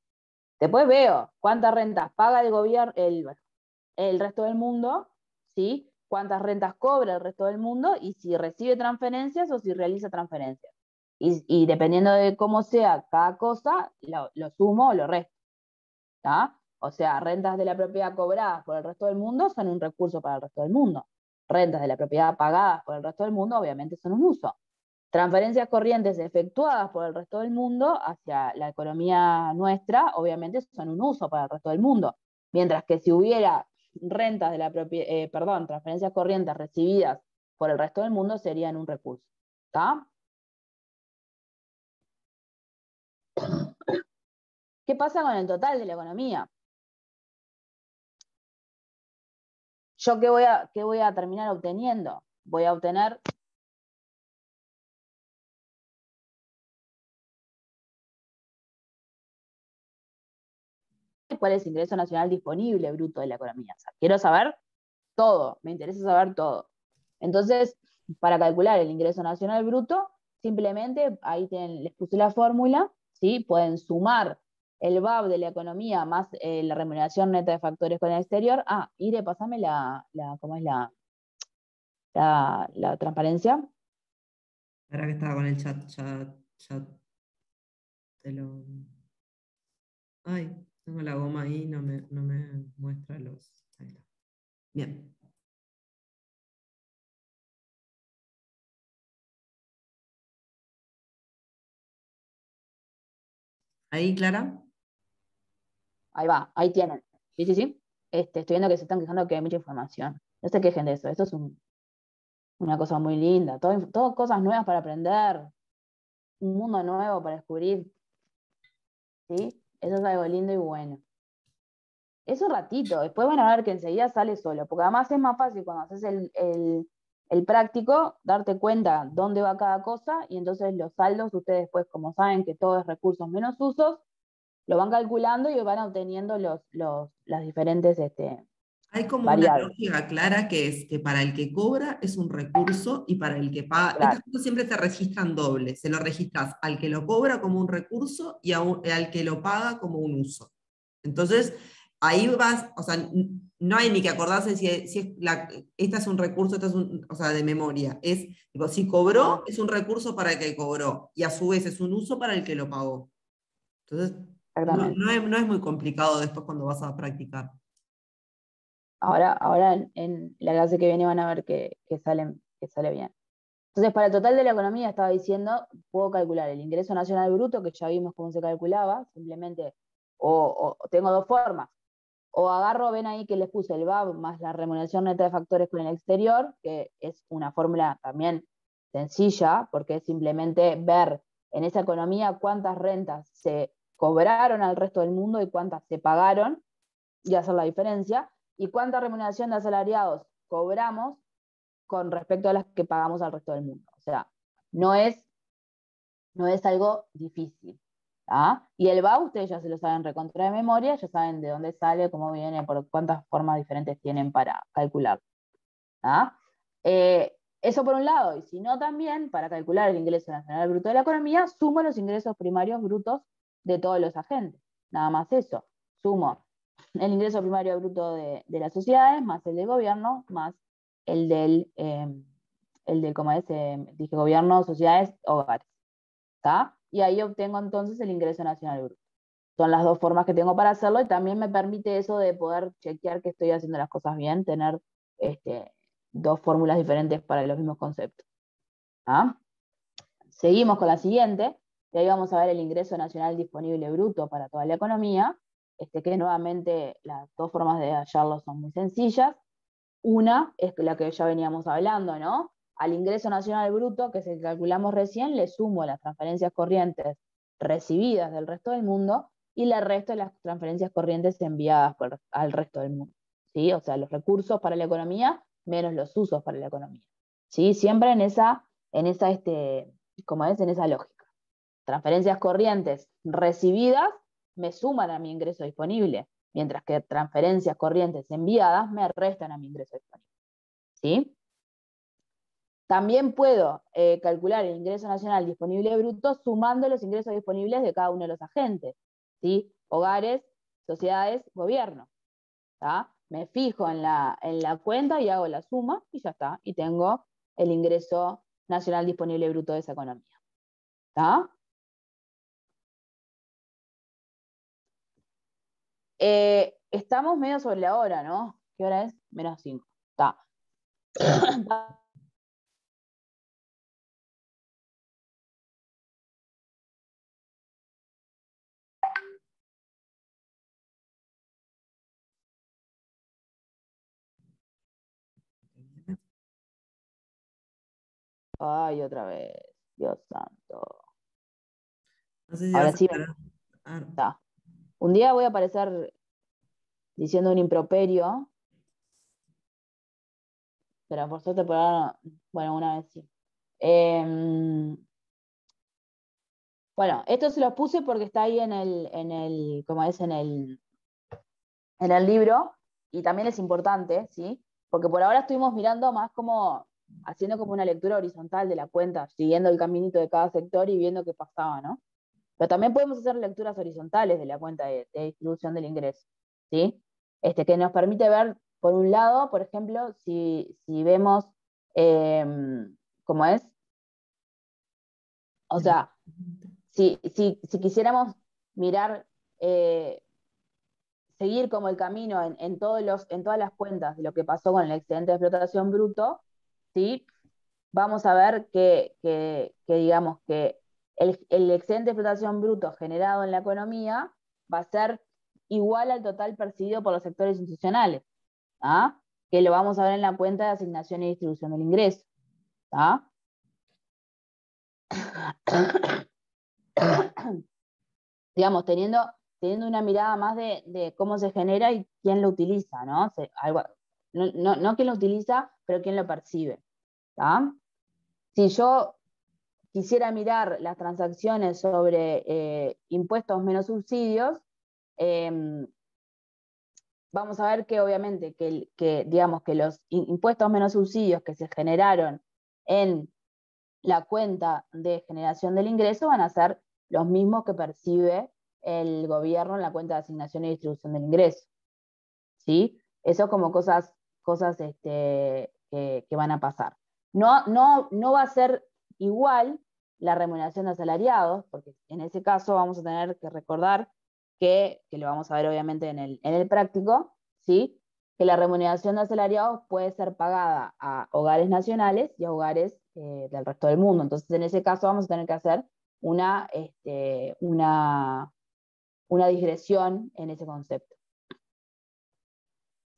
Después veo cuántas rentas paga el gobierno, el resto del mundo, ¿sí? Cuántas rentas cobra el resto del mundo y si recibe transferencias o si realiza transferencias. Y dependiendo de cómo sea cada cosa, lo sumo o lo resto. ¿Tá? O sea, rentas de la propiedad cobradas por el resto del mundo son un recurso para el resto del mundo. Rentas de la propiedad pagadas por el resto del mundo, obviamente, son un uso. Transferencias corrientes efectuadas por el resto del mundo hacia la economía nuestra, obviamente, son un uso para el resto del mundo. Mientras que si hubiera rentas de la transferencias corrientes recibidas por el resto del mundo, serían un recurso. ¿Tá? ¿Qué pasa con el total de la economía? ¿Yo qué voy a terminar obteniendo? Voy a obtener cuál es el ingreso nacional disponible bruto de la economía. O sea, quiero saber todo, me interesa saber todo. Entonces, para calcular el ingreso nacional bruto, simplemente ahí les puse la fórmula, ¿sí? Pueden sumar el VAB de la economía más la remuneración neta de factores con el exterior. Ire, pasame ¿cómo es la transparencia? Ahora que estaba con el chat, Ay, tengo la goma ahí, no me muestra los... Ahí está. Bien. ¿Ahí, Clara? Ahí va, ahí tienen. Sí, sí, sí. Estoy viendo que se están quejando que hay mucha información. No se quejen de eso. Esto es una cosa muy linda. Todo cosas nuevas para aprender. Un mundo nuevo para descubrir. ¿Sí? Eso es algo lindo y bueno. Es un ratito. Después van a ver que enseguida sale solo. Porque además es más fácil cuando haces el práctico, darte cuenta dónde va cada cosa. Y entonces los saldos, ustedes después, como saben que todo es recursos menos usos, lo van calculando y van obteniendo las diferentes hay como variables. una lógica clara que es que para el que cobra es un recurso y para el que paga, Claro. estas cosas siempre se registran doble, se lo registras al que lo cobra como un recurso y al que lo paga como un uso. Entonces, ahí vas, o sea, no hay ni que acordarse si esta es un recurso, o sea, de memoria. Es, tipo, si cobró, es un recurso para el que cobró, y a su vez es un uso para el que lo pagó. Entonces, no es muy complicado después cuando vas a practicar. Ahora en la clase que viene van a ver que sale bien. Entonces, para el total de la economía, estaba diciendo, puedo calcular el ingreso nacional bruto, que ya vimos cómo se calculaba, simplemente, o tengo dos formas. O agarro, ven ahí que les puse el VAB más la remuneración neta de factores con el exterior, que es una fórmula también sencilla, porque es simplemente ver en esa economía cuántas rentas se cobraron al resto del mundo y cuántas se pagaron, y hacer la diferencia, y cuánta remuneración de asalariados cobramos con respecto a las que pagamos al resto del mundo. O sea, no es algo difícil. ¿tá? Y el VA ustedes ya se lo saben recontra de memoria, ya saben de dónde sale, cómo viene, por cuántas formas diferentes tienen para calcular. ¿Tá? Eso por un lado, y si no también, para calcular el ingreso nacional bruto de la economía, sumo los ingresos primarios brutos de todos los agentes. Nada más eso. Sumo el ingreso primario bruto de las sociedades, más el del gobierno, más el del como es, dije gobierno, sociedades, hogares. ¿Tá? Y ahí obtengo entonces el ingreso nacional bruto. Son las dos formas que tengo para hacerlo, y también me permite eso de poder chequear que estoy haciendo las cosas bien, tener dos fórmulas diferentes para los mismos conceptos. ¿Ah? Seguimos con la siguiente, y ahí vamos a ver el ingreso nacional disponible bruto para toda la economía, que nuevamente las dos formas de hallarlo son muy sencillas. Una es la que ya veníamos hablando, ¿no? Al ingreso nacional bruto, que es el que calculamos recién, le sumo las transferencias corrientes recibidas del resto del mundo y le resto de las transferencias corrientes enviadas al resto del mundo. ¿Sí? O sea, los recursos para la economía menos los usos para la economía. ¿Sí? Siempre en esa lógica. Transferencias corrientes recibidas me suman a mi ingreso disponible, mientras que transferencias corrientes enviadas me restan a mi ingreso disponible. ¿Sí? También puedo calcular el ingreso nacional disponible bruto sumando los ingresos disponibles de cada uno de los agentes. ¿Sí? Hogares, sociedades, gobierno. ¿Tá? Me fijo en la cuenta y hago la suma y ya está. Y tengo el ingreso nacional disponible bruto de esa economía. ¿Tá? Estamos medio sobre la hora, ¿no? ¿Qué hora es? -5. Está. Ay, otra vez. Dios santo. No sé si Ahora vas a sí. parar. Está. Un día voy a aparecer diciendo un improperio. Pero por suerte por ahora no. Bueno, una vez sí. Bueno, esto se lo puse porque está ahí en el libro, y también es importante, ¿sí? Porque por ahora estuvimos mirando más como, haciendo como una lectura horizontal de la cuenta, siguiendo el caminito de cada sector y viendo qué pasaba, ¿no? Pero también podemos hacer lecturas horizontales de la cuenta de distribución del ingreso, ¿sí? Que nos permite ver, por un lado, por ejemplo, si vemos, ¿cómo es? O sea, si quisiéramos mirar, seguir como el camino en todas las cuentas de lo que pasó con el excedente de explotación bruto, ¿sí? Vamos a ver que digamos que el excedente de explotación bruto generado en la economía va a ser igual al total percibido por los sectores institucionales, ¿ah? Que lo vamos a ver en la cuenta de asignación y distribución del ingreso. ¿Ah? Digamos, teniendo una mirada más de cómo se genera y quién lo utiliza, ¿no? No quién lo utiliza, pero quién lo percibe. ¿Tá? Si yo quisiera mirar las transacciones sobre impuestos menos subsidios, vamos a ver que obviamente digamos que los impuestos menos subsidios que se generaron en la cuenta de generación del ingreso van a ser los mismos que percibe el gobierno en la cuenta de asignación y distribución del ingreso. ¿Sí? Eso como cosas que van a pasar. No va a ser igual la remuneración de asalariados, porque en ese caso vamos a tener que recordar que lo vamos a ver obviamente en el práctico, ¿sí? Que la remuneración de asalariados puede ser pagada a hogares nacionales y a hogares del resto del mundo. Entonces, en ese caso vamos a tener que hacer una digresión en ese concepto.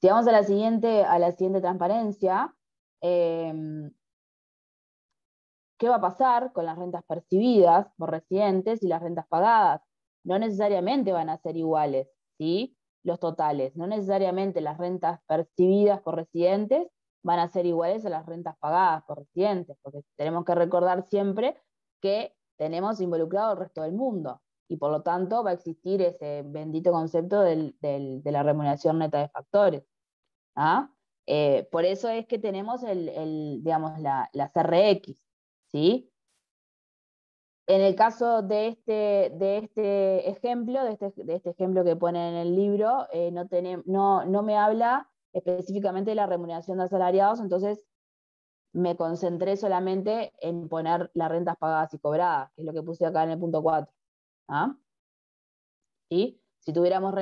Si vamos a la siguiente transparencia, ¿qué va a pasar con las rentas percibidas por residentes y las rentas pagadas? No necesariamente van a ser iguales, ¿sí? Los totales. No necesariamente las rentas percibidas por residentes van a ser iguales a las rentas pagadas por residentes, porque tenemos que recordar siempre que tenemos involucrado el resto del mundo. y por lo tanto va a existir ese bendito concepto de la remuneración neta de factores. ¿Ah? Por eso es que tenemos digamos, la CRX, ¿sí? En el caso de este ejemplo, de este ejemplo que pone en el libro, no me habla específicamente de la remuneración de asalariados, entonces me concentré solamente en poner las rentas pagadas y cobradas, que es lo que puse acá en el punto 4. ¿Ah? ¿Sí? Si tuviéramos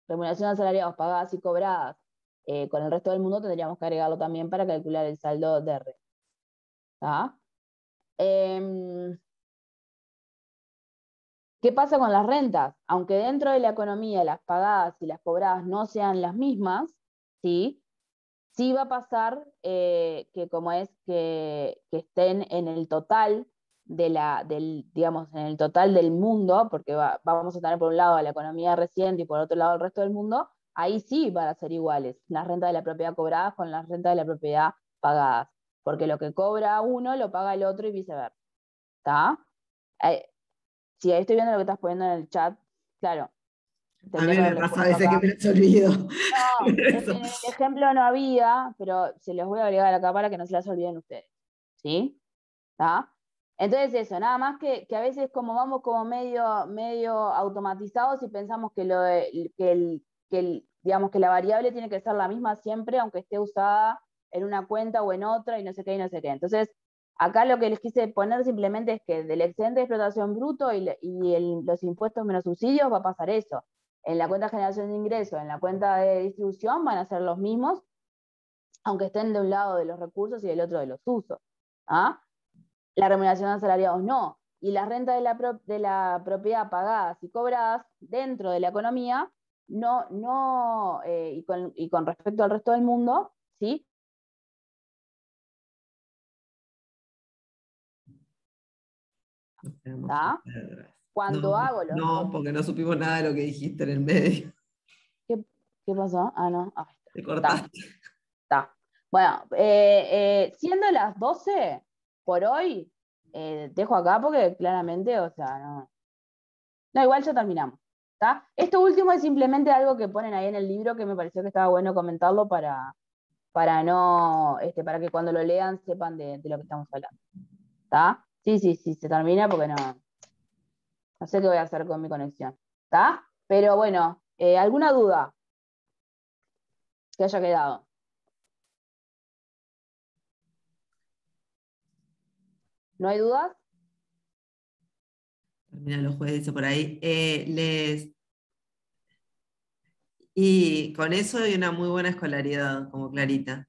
remuneración de asalariados pagadas y cobradas con el resto del mundo, tendríamos que agregarlo también para calcular el saldo de red. ¿Ah? ¿Qué pasa con las rentas? Aunque dentro de la economía las pagadas y las cobradas no sean las mismas, ¿sí? Sí va a pasar que como es que estén en el total digamos, en el total del mundo, porque vamos a tener por un lado la economía reciente y por otro lado el resto del mundo, ahí sí van a ser iguales las rentas de la propiedad cobradas con las rentas de la propiedad pagadas, porque lo que cobra uno lo paga el otro y viceversa. ¿Está? Sí, ahí estoy viendo lo que estás poniendo en el chat, claro. A mí me pasa a veces que me los olvido. No, en el ejemplo no había, pero se los voy a agregar acá para que no se las olviden ustedes. ¿Sí? ¿Está? Entonces eso, nada más que a veces como vamos como medio automatizados y pensamos que digamos que la variable tiene que ser la misma siempre, aunque esté usada en una cuenta o en otra y no sé qué y no sé qué. Entonces, acá lo que les quise poner simplemente es que del excedente de explotación bruto y los impuestos menos subsidios va a pasar eso. En la cuenta de generación de ingresos, en la cuenta de distribución van a ser los mismos, aunque estén de un lado de los recursos y del otro de los usos. ¿Ah? La remuneración de asalariados no. Y las rentas de la propiedad pagadas y cobradas dentro de la economía, y con respecto al resto del mundo, ¿sí? ¿Está? Cuando hago los... No, porque no supimos nada de lo que dijiste en el medio. ¿Qué pasó? Ah, no. Ah, te cortaste. Está. Bueno, siendo las 12 por hoy, dejo acá porque claramente, o sea, no. No, igual ya terminamos. ¿Está? Esto último es simplemente algo que ponen ahí en el libro que me pareció que estaba bueno comentarlo para que cuando lo lean sepan de lo que estamos hablando. ¿Está? Sí, se termina porque no sé qué voy a hacer con mi conexión. ¿Está? Pero bueno, ¿alguna duda que haya quedado? ¿No hay dudas? Termina los jueves, dice por ahí. Y con eso hay una muy buena escolaridad, como Clarita.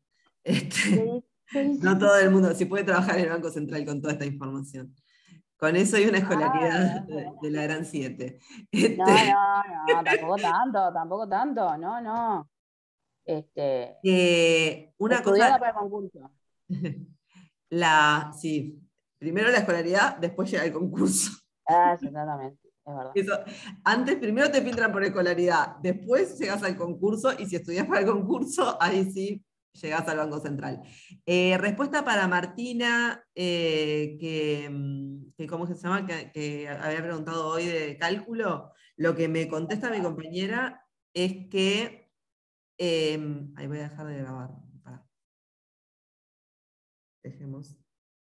No todo el mundo, si puede trabajar en el Banco Central con toda esta información. Con eso hay una escolaridad de la gran 7. No, tampoco tanto, no. Una estudiando cosa, para el concurso. Sí, primero la escolaridad, después llega el concurso. Exactamente, es verdad. Antes, primero te filtran por escolaridad, después llegas al concurso, y si estudias para el concurso, ahí sí llegás al Banco Central. Respuesta para Martina, ¿cómo se llama? Que había preguntado hoy de cálculo. Lo que me contesta mi compañera es que... ahí voy a dejar de grabar. Dejemos.